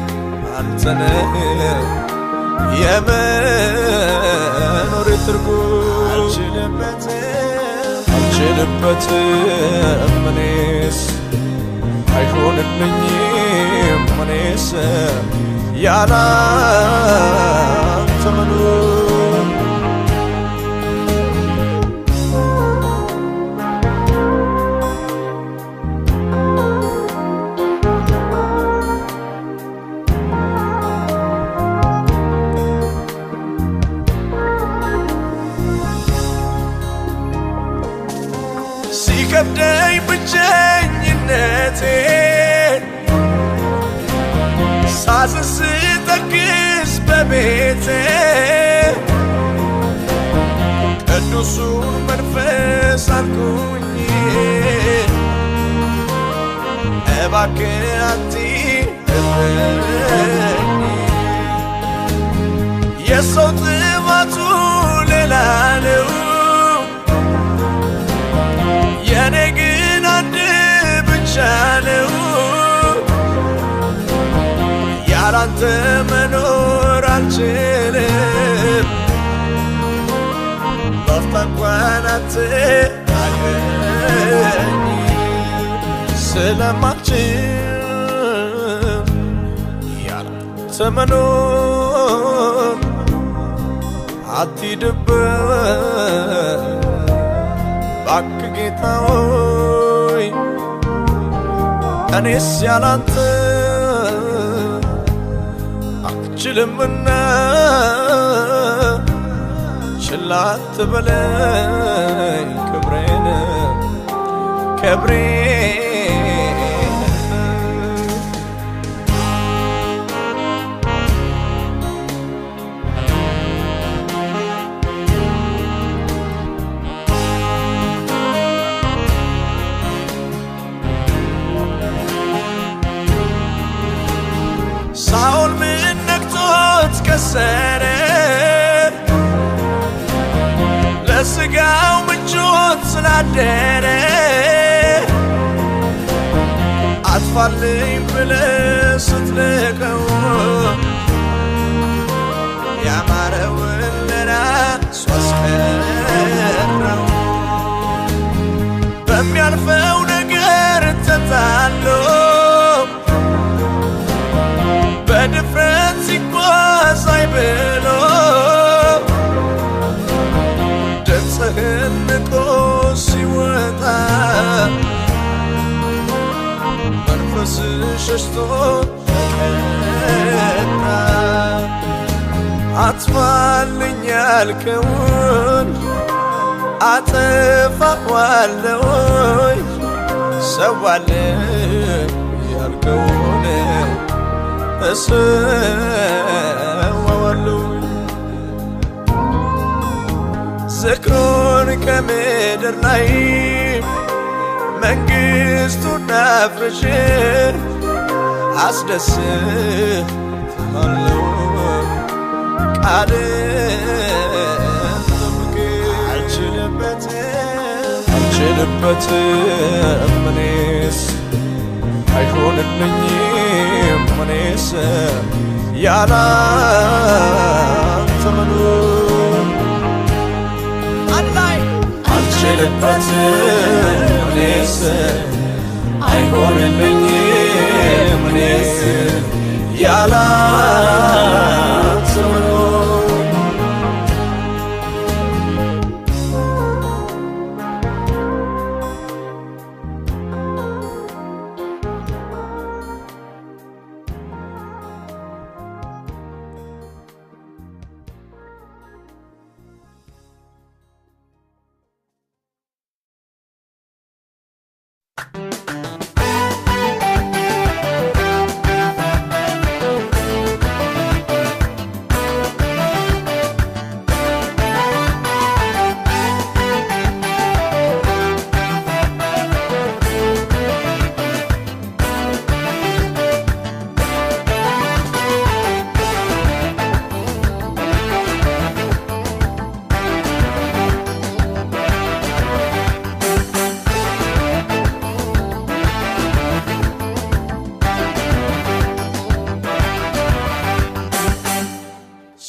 አንተ ነህ የመኖር ትርጉም አልችልበትም እኔስ አይሆንልኝም እኔስ ያላንተ መኖር ሲከብደኝ ብቸኝነቴ ሳስጠግስ በቤቴ ቅዱሱን መንፈስ አልኩኝ እባክህ አትሂድብኝ የሰው ጥማቱ ሌላ ነው የኔ ግን አንድ ብቻ ነው ያላንተ መኖር አልችልም ላፍታ እንኳን አትራቀኝ ስለማልችል ያላንተ መኖር አትሂድብኝ እባክህ ጌታ ሆይ እኔስ ያላንተ አልችልምና ችላ አትበለኝ ክብሬን ሳኦል ምን ነክቶት ከሰረ ለስጋው ምቾት ስላደረ አጥፋልኝ ብለህ ስትልከው ያማረውን ለራሱ አስቀረው በሚያልፈው ነገር ተታሎ በድፍረት ሲጓዝ አይብሎ ድምፅህን ንቆ ሲወጣ መንፈስ ሸሽቶ ተቀጣ አጥፋልኝ ያልከውን አጠፋዋለሁ ሰዋልኝ ያልከውን እሰዋዋለሁ ዝክሩን ከምድር ላይ መንግሥቱን አፍርሼ አስደስታለሁ ቃልህን ጠብቄ አልችልበትም እኔስ አይሆንልኝም እኔስ ያላንተ መኖር አልችልበትም እኔስ አይሆንልኝም እኔስ ያላንተ መኖር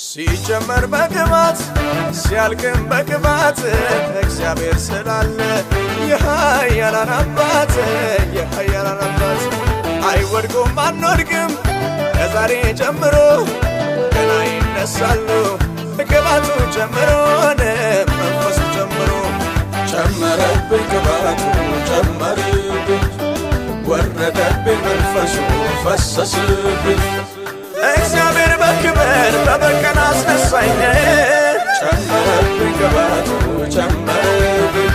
ሲጀመር በግባት ሲያልቅም በግባት እግዚአብሔር ስላለ የኃያላን አባት አይወድቁም አንወድቅም ከዛሬ ጀምሮ ገና ይነሳሉ ግባቱ ጀምሮን መንፈሱ ጀምሮ ጨመረብኝ ግባቱ ጨመረብኝ ወረደብኝ መንፈሱ ፈሰስብኝ እግዚአብሔር በክብር በበቀል አስነሳኝ ጨመረብኝ ግባቱ ጨመረብኝ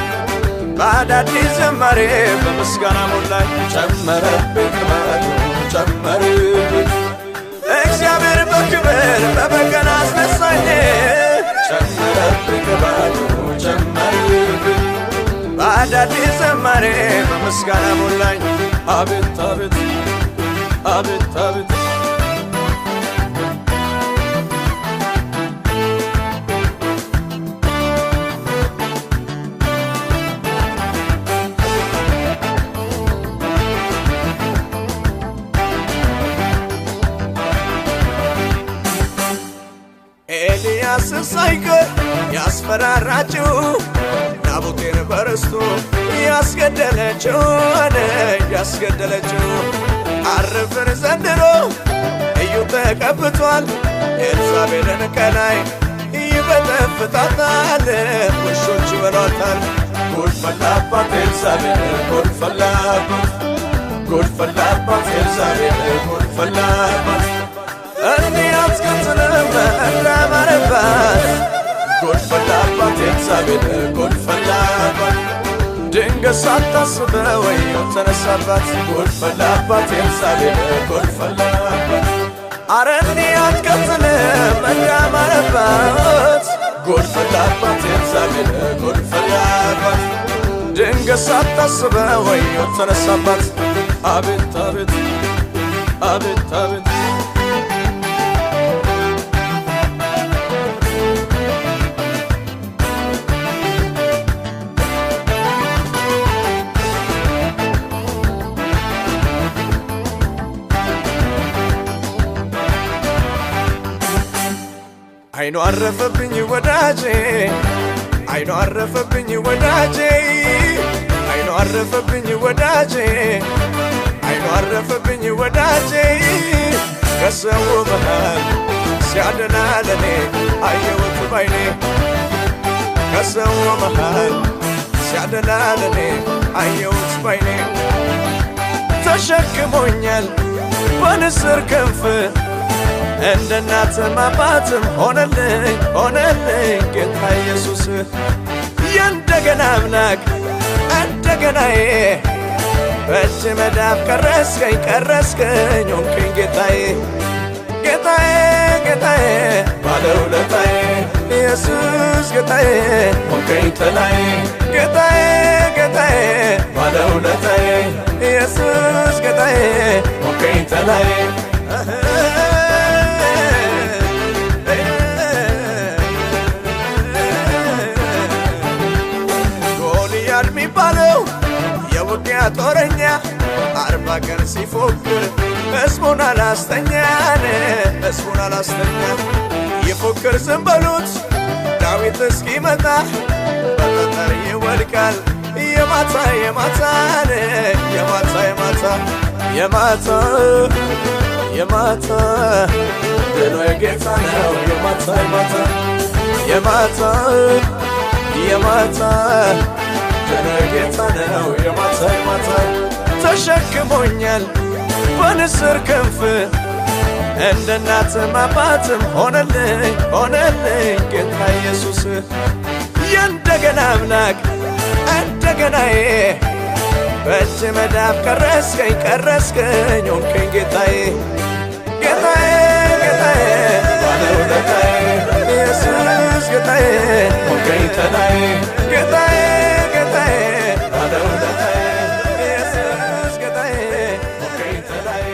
በአዳዲስ ዝማሬ በምስጋና ሞላኝ ጨመረብኝ ግባቱ ጨመረብኝ እግዚአብሔር በክብር በበቀል አስነሳኝ ጨመረብኝ ግባቱ ጨመረብኝ በአዳዲስ ዝማሬ በምስጋና ሞላኝ አቤት አቤት አቤት አቤት ኤርምያስን ሳይቀር ያስፈራራችው ናቡቴን በርስቱ ያስገደለችው አረፍን ዘንድሮ እዩ ተቀብቷል ኤልዛቤልን ከላይ ይበጠፍጣታል ውሾች ይበሏታል ጉድ ፈላባት ኤልዛቤል ጉድ ፈላባት ኤልዛቤል ጉድ ፈላባት እንዲህ አትቀጥልም እንዳማረባት ጉድ ፈላባት ኤልዛቤል ጉድ ፈላባት ድንገት ሳታስበው ተነሳባት ጉድ ፈላባት ኤልዛቤል ጉድ ፈላባት አረ እንዲህ አትቀጥልም እንዳማረባት ጉድ ፈላባት ኤልዛቤል ጉድ ፈላባት ድንገት ሳታስበው ተነሳባት አቤት አቤት አቤት አቤት አይኑ አረፈብኝ ወዳጄ አይኑ አረፈብኝ ወዳጄ አይኑ አረፈብኝ ወዳጄ አይኑ አረፈብኝ ወዳጄ ከሰው መሃል ሲያደላ ለኔ አየሁት ባይኔ ከሰው መሃል ሲያደላ ለኔ አየሁት ባይኔ ተሸክሞኛል በንስር ክንፍ እንደ እናትም አባትም ሆነልኝ ጌታ ኢየሱስ የእንደገና አምላክ እንደገናዬ በእጅ መዳፍ ቀረስከኝ ሆንከኝ ጌታዬ ባለውለታዬ ኢየሱስ ጌታዬ ሆንከኝ ጥላዬ ጌታዬ ባለውለታዬ ኢየሱስ ጌታዬ ሆንከኝ ጥላዬ ሚባለው የውጊያ ጦረኛ 40 ቀን ሲፎክር ሕዝቡን አላስተኛ ይፎክር ዝም በሉት ዳዊት እስኪመጣ በጠጠር ይወድቃል የማታ ድሉ የጌታ ነው የማታ ጌታ ነው የማታ ተሸክሞኛል በንስር ክንፍ እንደ እናትም አባትም ሆነልኝ ጌታ ኢየሱስ የእንደገና አምላክ እንደገናዬ በእጅ መዳፍ ቀረስከኝ ሆንከኝ ጌታዬ ባለውለታዬ ኢየሱስ ጌታዬ ሆንከኝ ጥላዬ ጌታዬ ባለውለታዬ ኢየሱስ ጌታዬ ሆንከኝ ጥላዬ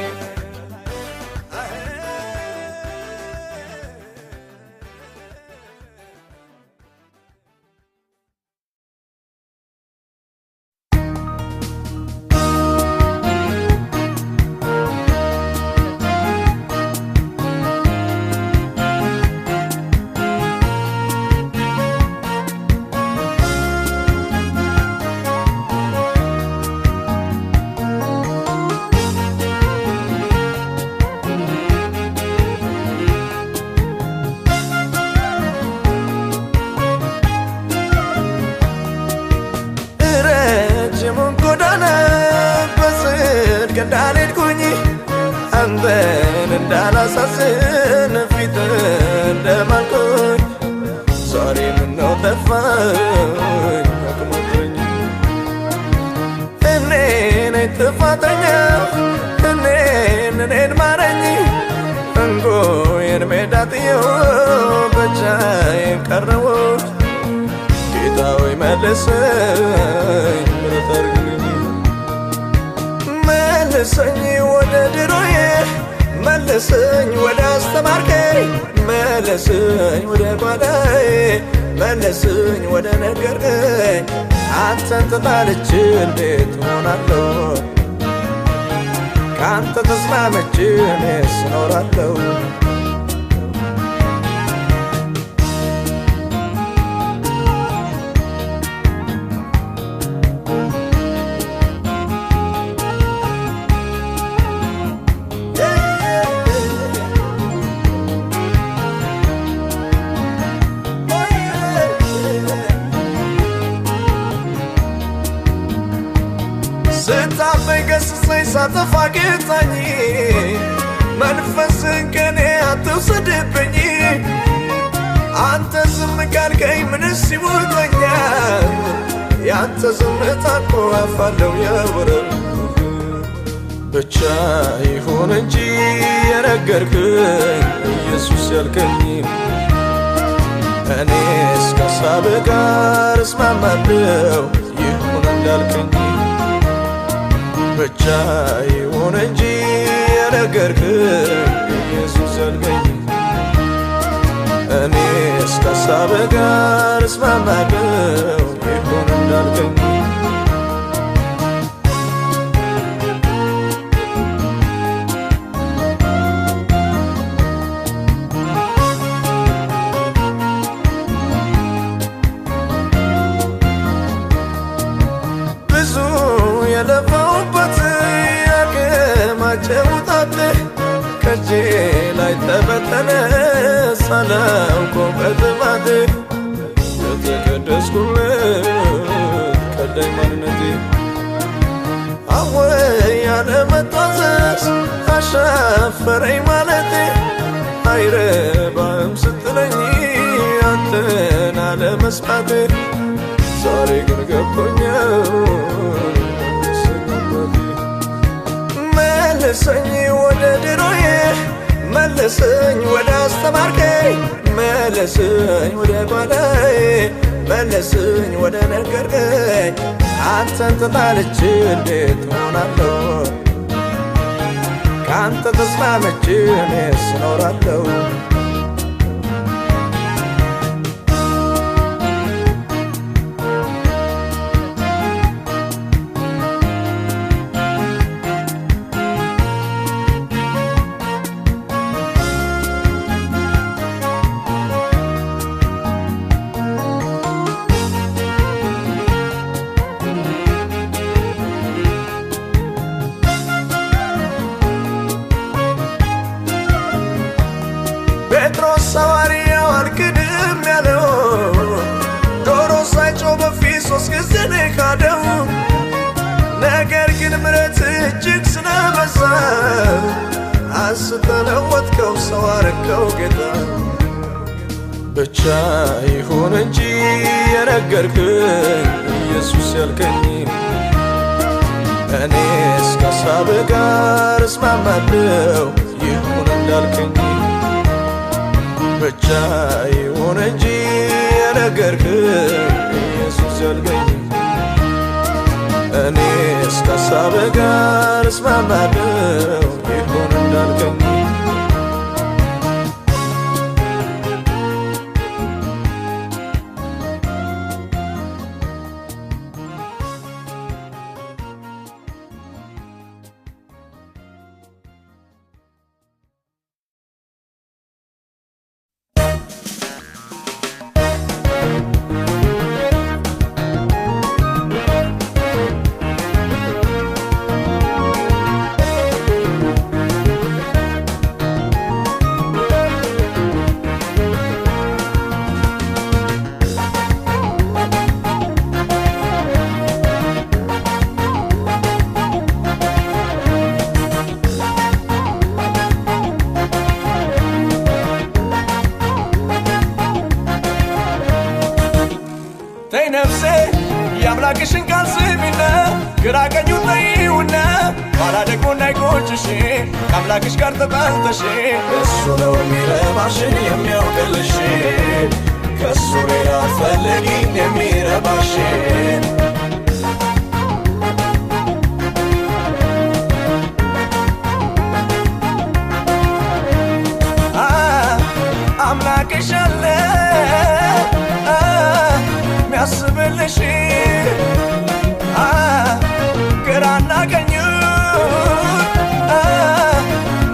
እንዳልሄድኩኝ አንተን እንዳላሳዝን ፊት እንደማልኩኝ ዛሬ ምነው ጠፋኝ አቅሞኝ እኔ ነኝ ጥፋተኛ እኔን ማረኝ እንጎዬን ሜዳ ጥዬው ብቻዬን ቀረሁ ጌታ ሆይ መልሰኝ መልሰኝ ወደ ድሮዬ መልሰኝ ወደ አስተማርከኝ መልሰኝ ወደ ጓዳዬ መልሰኝ ወደ ነገርከኝ አንተን ተጣልቼ እንዴት እሆናለሁ ካንተ ተስማምቼ እኔስ እኖራለሁ እንዳጠፋ ጌታኝ መንፈስን ከኔ አትውሰድብኝ አንተ ዝም ካልከኝ ምንስ ይውጠኛል ያንተ ዝምታ እኮ አፋለው ያወራል ብቻ ይሁን እንጂ የነገርከኝ ኢየሱስ ያልከኝ እኔስ ከሳብህ ጋር እስማማለሁ ይሁን እንዳልከኝ ብቻ ይሁን እንጂ የነገርከኝ ኢየሱስ ያልከኝ እኔስ ከሳብህ ጋር እስማማለሁ ይሁን እንዳልከኝ ከጄ ላይ ተበተነ ሳላውቀው በጥፋቴ የተቀደስኩለት ቀዳይ ማንነቴ አወይ ያለመታዘዝ አሻፈረኝ ማለቴ አይረባም ስትለኝ አንተን አለመስማቴ ዛሬ ግን ገባኛል መልሰኝ ወደ ድሮዬ መልሰኝ ወደ አስተማርከኝ መልሰኝ ወደ ጓዳዬ መልሰኝ ወደ ነገርከኝ አንተን ተጣልቼ እንዴት ሆናለሁ ከአንተ ተስማምቼ እኔስ እኖራለሁ ጴጥሮስ ሐዋርያው አልክድም ያለው ዶሮ ሳይጮህ በፊት 3 ጊዜ ነው ካደው ነገር ግን ምሕረት እጅግ ስለበዛ አስተለወጥከው ሰው አረከው ጌታ ብቻ ይሁን እንጂ የነገርከኝ ኢየሱስ ያልከኝ እኔስ ከሳብህ ጋር እስማማለሁ ይሁን እንዳልከኝ ብቻ ይሁን እንጂ የነገርከኝ ኢየሱስ ያልከኝ እኔስ ከሳብህ ጋር እስማማለሁ ይሁን እንዳልከኝ ተይ ነፍሴ የአምላክሽን ቃል ስሚና ግራ ቀኙን ተይውና ኋላ ደግሞ እንዳይቆጭሽ ከአምላክሽ ጋር ተጣልተሽ እሱ ነው የሚረባሽን የሚያውቅልሽ ከእሱ ሌላ አትፈልጊም የሚረባሽን አምላክሽ አለ ሚያስብልሽ ግራና ቀኙን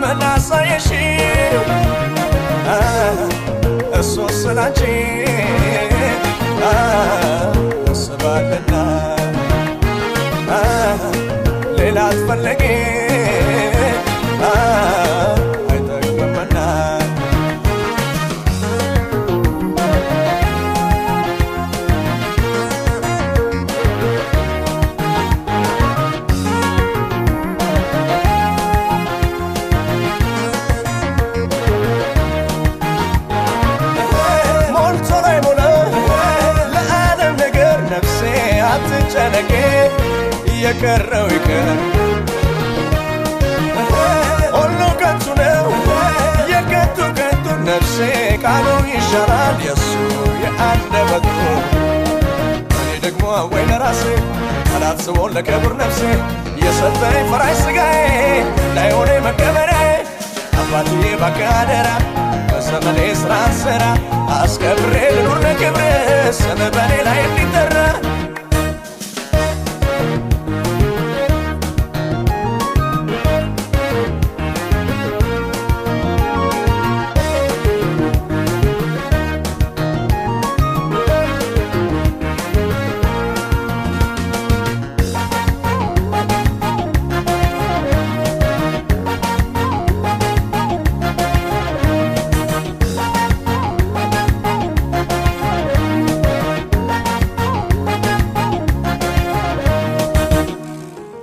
መላሳየሽ እሱ ስላንቺ ያስባልና ሌላ አትፈልጊ አይጠቅምምና የቀረው ይቀር ሁሉ ከንቱ ነው የከንቱ ከንቱ ነፍሴ ቃሉ ይሻራል የሱ የአንደበቱ እኔ ደግሞ ወይ ለራሴ አላስበውን ለክብር ነፍሴ የሰጠኝ ፈራሽ ሥጋዬ ላይሆነ መቀበሪያዬ አባትዬ እባክህ አደራ በዘመኔ ሥራ ስራ አስከብሬ ልኑር ለክብርህ ስምህ በኔ ላይ እንዲጠራ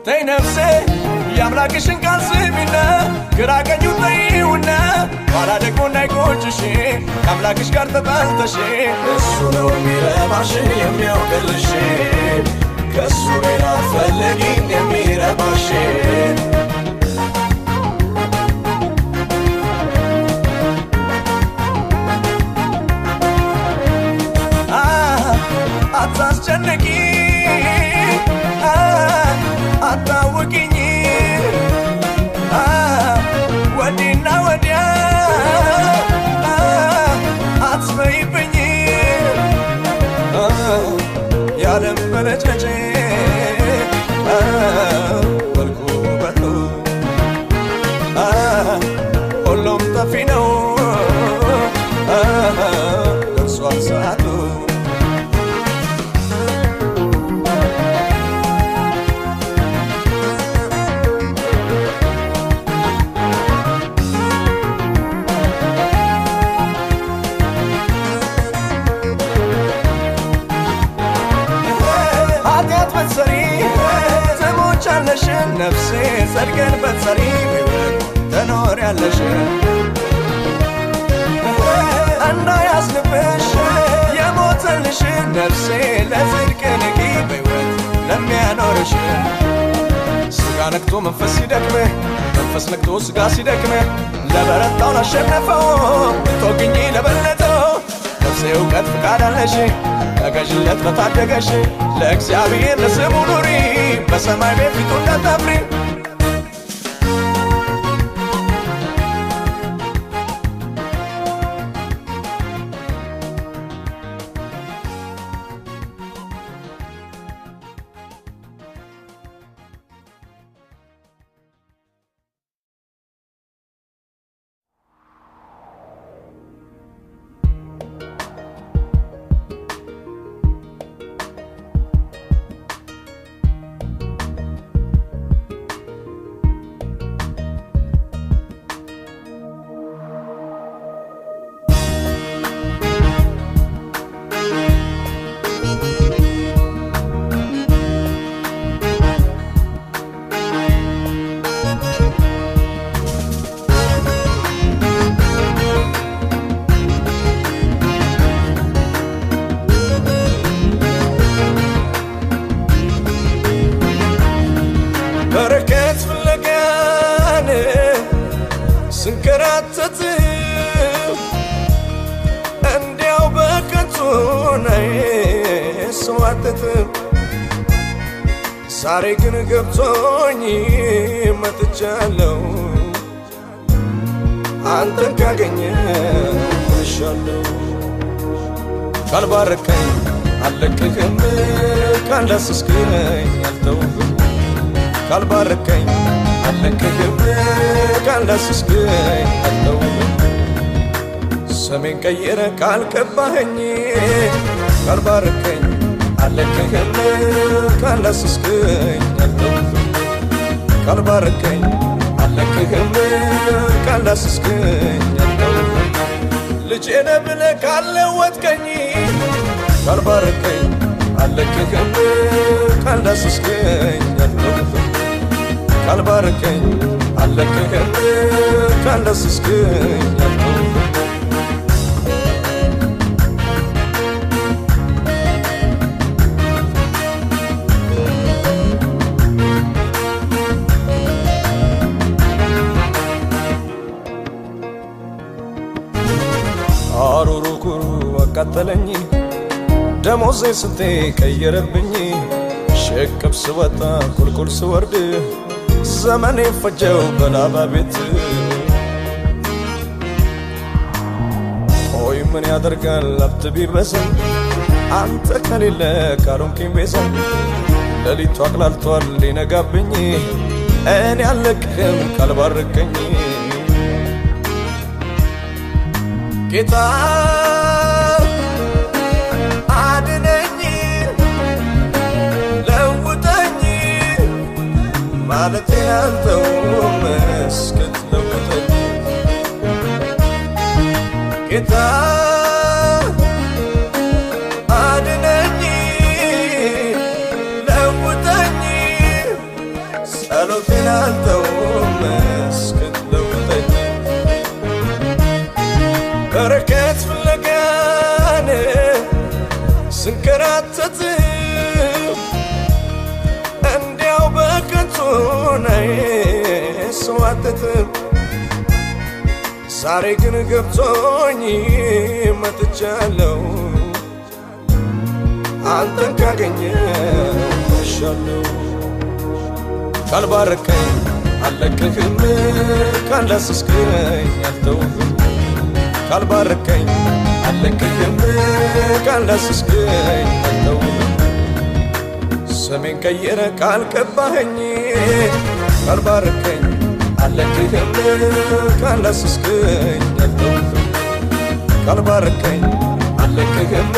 ተይ ነፍሴ የአምላክሽን ቃል ስሚና ግራ ቀኙ ተይውና ኋላ ደግሞ እንዳይቆጭሽ ከአምላክሽ ጋር ተጣልተሽ እሱ ነው የሚረባሽ የሚያውቅልሽ ከእሱ ሌላ አትፈልጊም የሚረባሽ አታስጨንቂ አታውቂኝ ወዲና ወዲያ አትበይብኝ ያለም በለጨጨ ወልቁ በሉ ሁሉም ጠፊ ነው ደርሷል ሰዓቱ በትሰሪ ትሞቻለሽ ነፍሴ ጸድቀን በትሰሪ ትኖሪያለሽ እንዳያዝንብሽ የሞተልሽ ነፍሴ ለጽድቅ ንቂ በሕይወት ለሚያኖርሽ ሥጋ ነክቶ መንፈስ ሲደክምህ መንፈስ ነክቶ ሥጋ ሲደክምህ ለበረታው ላሸነፈው ብትወግኚ ለበለጠው ነፍሴ እውቀት ፍቃድ አለሽ ተገዥለት ለታደገሽ ለእግዚአብሔር ለስሙ ኑሪ በሰማይ ቤት ፊቱ እንዳታፍሪ በረከት ፍለጋን ስንከራተት እንዲያው በከንቱ ነይ ስዋተት ዛሬ ግን ገብቶኝ መጥቻለሁ አንተን ካገኘሁ እሻለሁ ካልባረከኝ አልለቅህም ካላስስከኝ አልተውህም ካልባረከኝ አልለቅህም ካላስስከኝ አልተውህም ስሜን ቀይረ ካልቀባኸኝ ካልባረከኝ አልለቅህም ካላስስከኝ አልተውህም ካልባረከኝ አልለቅህም ካላስስከኝ አልተውህም ልጄ ነህ ብለህ ካልለወጥከኝ ካልባረከኝ አልለቅህም ካላስስከኝ አልተውህም ካልባረከኝ አልለቅህም ካላስስከኝ አልተውህም ሐሩሩ ኩሩ አቃጠለኝ ደሞዜ ስንቴ ቀየረብኝ ሸክም ስወጣ ቁልቁል ስወርድ ዘመኔ ፈጀው በላባ ቤት ሆይ ምን ያደርጋል ሀብት ቢበዛ አንተ ከሌለ ካሮንኪን ቤዛ ሌሊቱ አቅላልቷል ሊነጋብኝ እኔ አልለቅህም ካልባረከኝ ጌታ አድነኝ ለውጠኝ ማለቴ አልተውም እስክትለውጠኝ ጌታ አድነኝ ለውጠኝ ጸሎቴን አልተውም እስክትለውጠኝ በረከት ፍለጋን ስንከራተት እንዲያው በከንቱ ነይ ስዋተት ዛሬ ግን ገብቶኝ መጥቻለሁ አንተን ካገኘሁ እሻለሁ ካልባረከኝ አልለቅህም ካላስስከኝ አልተውህም ካልባረከኝ አልለቅህም ካላስስከኝ አልተውህም ስሜን ቀየረ ካልቀባኸኝ ካልባረከኝ አልለቅህም ካላስስከኝ አልተውህም ካልባረከኝ አልለቅህም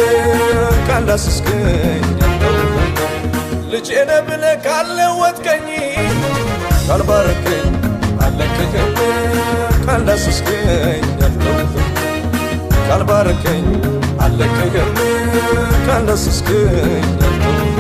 ካላስስከኝ አልተውህም ልጄ ነህ ብለህ ካልለወጥከኝ ካልባረከኝ አልለቅህም ካላስስከኝ አልተውህም ካልባረከኝ አልለቅህም ካላስስከኝ አልተውህም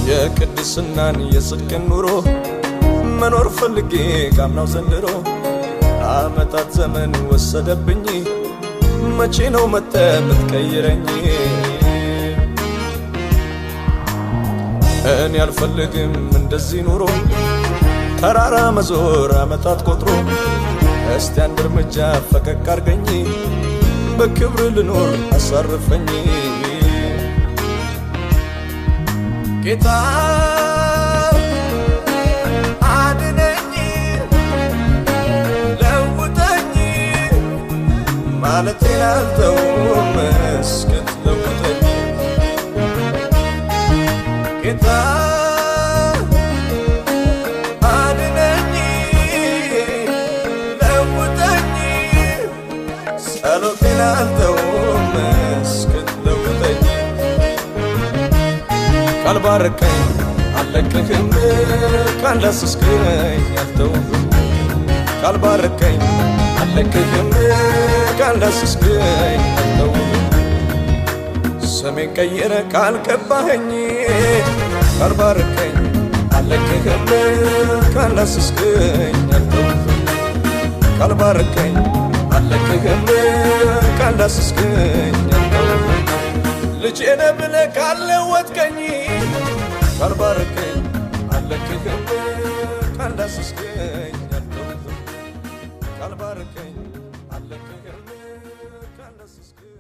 የቅድስናን የጽድቅን ኑሮ መኖር ፈልጌ ካምናው ዘንድሮ አመታት ዘመን ወሰደብኝ መቼ ነው መጥተህ የምትቀይረኝ እኔ አልፈልግም እንደዚህ ኑሮ ተራራ መዞር አመታት ቆጥሮ እስቲ አንድ እርምጃ ፈቀቅ አርገኝ በክብር ልኖር አሳርፈኝ ጌታ አድነኝ ለውጠኝ ማለቴ አልተውም እስክትለውጠኝ ጌታ አድነኝ ለውጠኝ ጸሎቴን አልተውም እስክትለውጠኝ ካልባረከኝ አልለቅህም ካላስስከኝ አልተውህም ካልባረከኝ አልለቅህም ካላስስከኝ አልተውህም ስሜን ቀየረ ካልቀባኸኝ ካልባረከኝ አልለቅህም ካላስስከኝ አልተውህም ካልባረከኝ አልለቅህም ካላስስከኝ አልተውህም ልጄ ነህ ብለህ ካልለወጥከኝ ካልባረከኝ አልለቅህም ካላስስከኝ አልተውህም ካልባረከኝ አልለቅህም ካላስስከኝ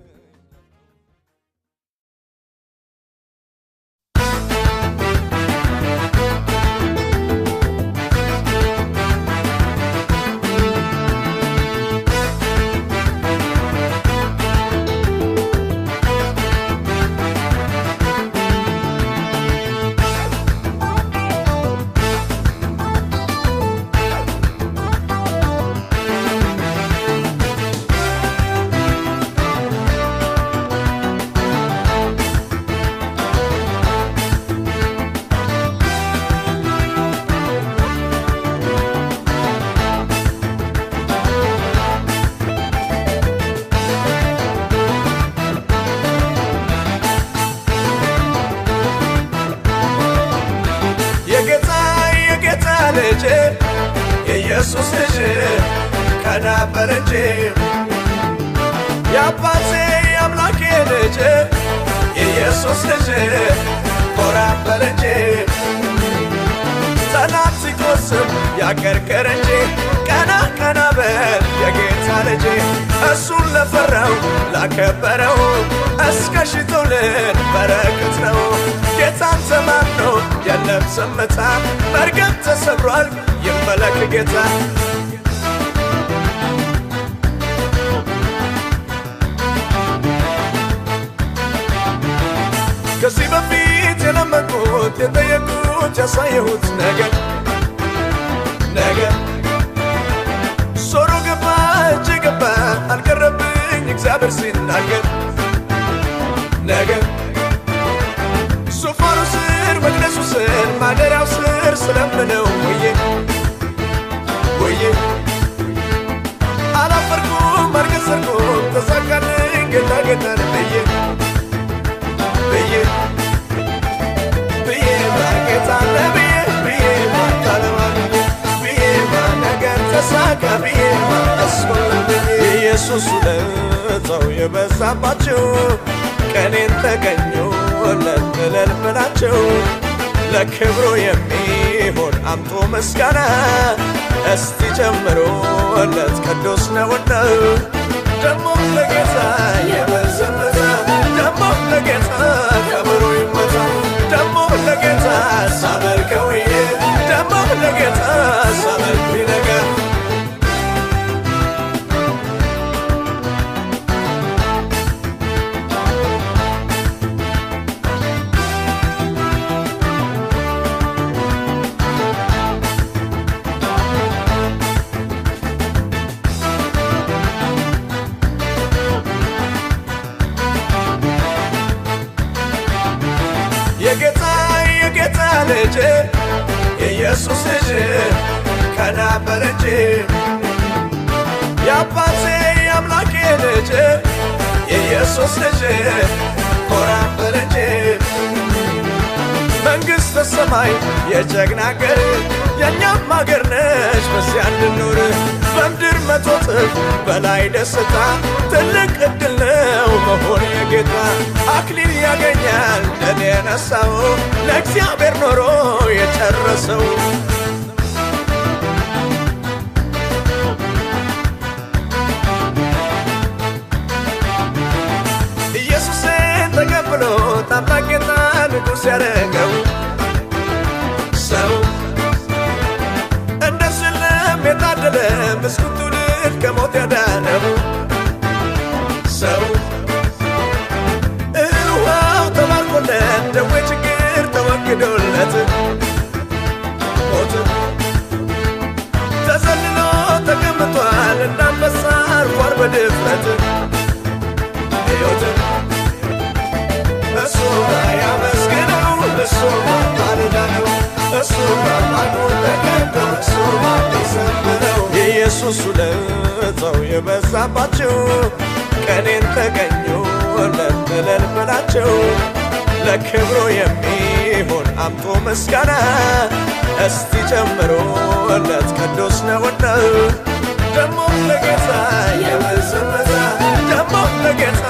ከነበር እንጂ የአባቴ የአምላኬ ልጅ የኢየሱስ ልጅ ኮራ በል እንጂ ጠላት ሲቆስም ያቀርቅር እንጂ ቀና ቀና በል የጌታ ልጅ እሱን ለፈራው ላከበረው እስከ ሺህ ትውልድ በረከት ነው ጌታን ተማምኖ የለም ዝምታ መርገም ተሰብሯል ይመለክ ጌታ ከዚህ በፊት የለመድኩት የጠየቅኩት ያሳየሁት ነገር ዞሮ ገባ እጅ ገባ አልቀረብኝ እግዚአብሔር ሲናገር ነገር ዙፋኑ ስር መቅደሱ ስር ማደሪያው ስር ስለምነው ወዬ አላፈርኩም አልከሰርኩም ተሳካልኝ ጌታ ጌታን ብዬ ማጌታን ብዬ ማታለማን ብዬ ማነገር ተሳካ ብዬ ማስኮል ኢየሱስ ውለታው የበዛባቸው ቀኔን ተገኙ ለትለል ብላቸው ለክብሩ የሚሆን አምጦ ምስጋና እስቲ ጨምሮለት ቅዱስ ነውና ደሞ ለጌታ የበዘመታ ደሞ ለጌታ ከብሩ ይመታ ደሞ ለጌታ ሳመልከው ደሞ ለጌታ ሳመልክ ነገር የጌታ ልጅ የኢየሱስ ልጅ ከነበር እንጂ የአባቴ የአምላኬ ልጅ የኢየሱስ ልጅ ኮራ በል እንጂ መንግሥተ ሰማይ የጀግና አገር የእኛም አገር ነች በዚያ እንድንኖር በምድር መቶ እጥፍ በላይ ደስታ ትልቅ ዕድል ነው መሆን የጌታ አክሊል ያገኛል ድል የነሳው ለእግዚአብሔር ኖሮ የጨረሰው ኢየሱስን ተቀብሎ ታላቅ ጌታ ንጉሥ ያደረገው ሰው እንደ ስለም የታደለ ምስጉን ትውልድ ከሞት ያዳነው ሰው እህል ውሃው ተባርኮለት ደዌ ችግር ተወግዶለት ሞት ተዘልሎ ተቀምጧል እንዳንበሳ አርፏል በድፍረት ሕይወት እሱ ያመስግነው እሱ አልዳነው እሱ አምላኩን ተቀበ እሱ ይዘምረው የኢየሱስ ውለታው የበዛባቸው ቀኔን ተገኙ ለትለል በላቸው ለክብሩ የሚሆን አምጦ ምስጋና እስቲ ጨምሮለት ቅዱስ ነውና ደሞ ለጌታ የበዘመታ ደሞ ለጌታ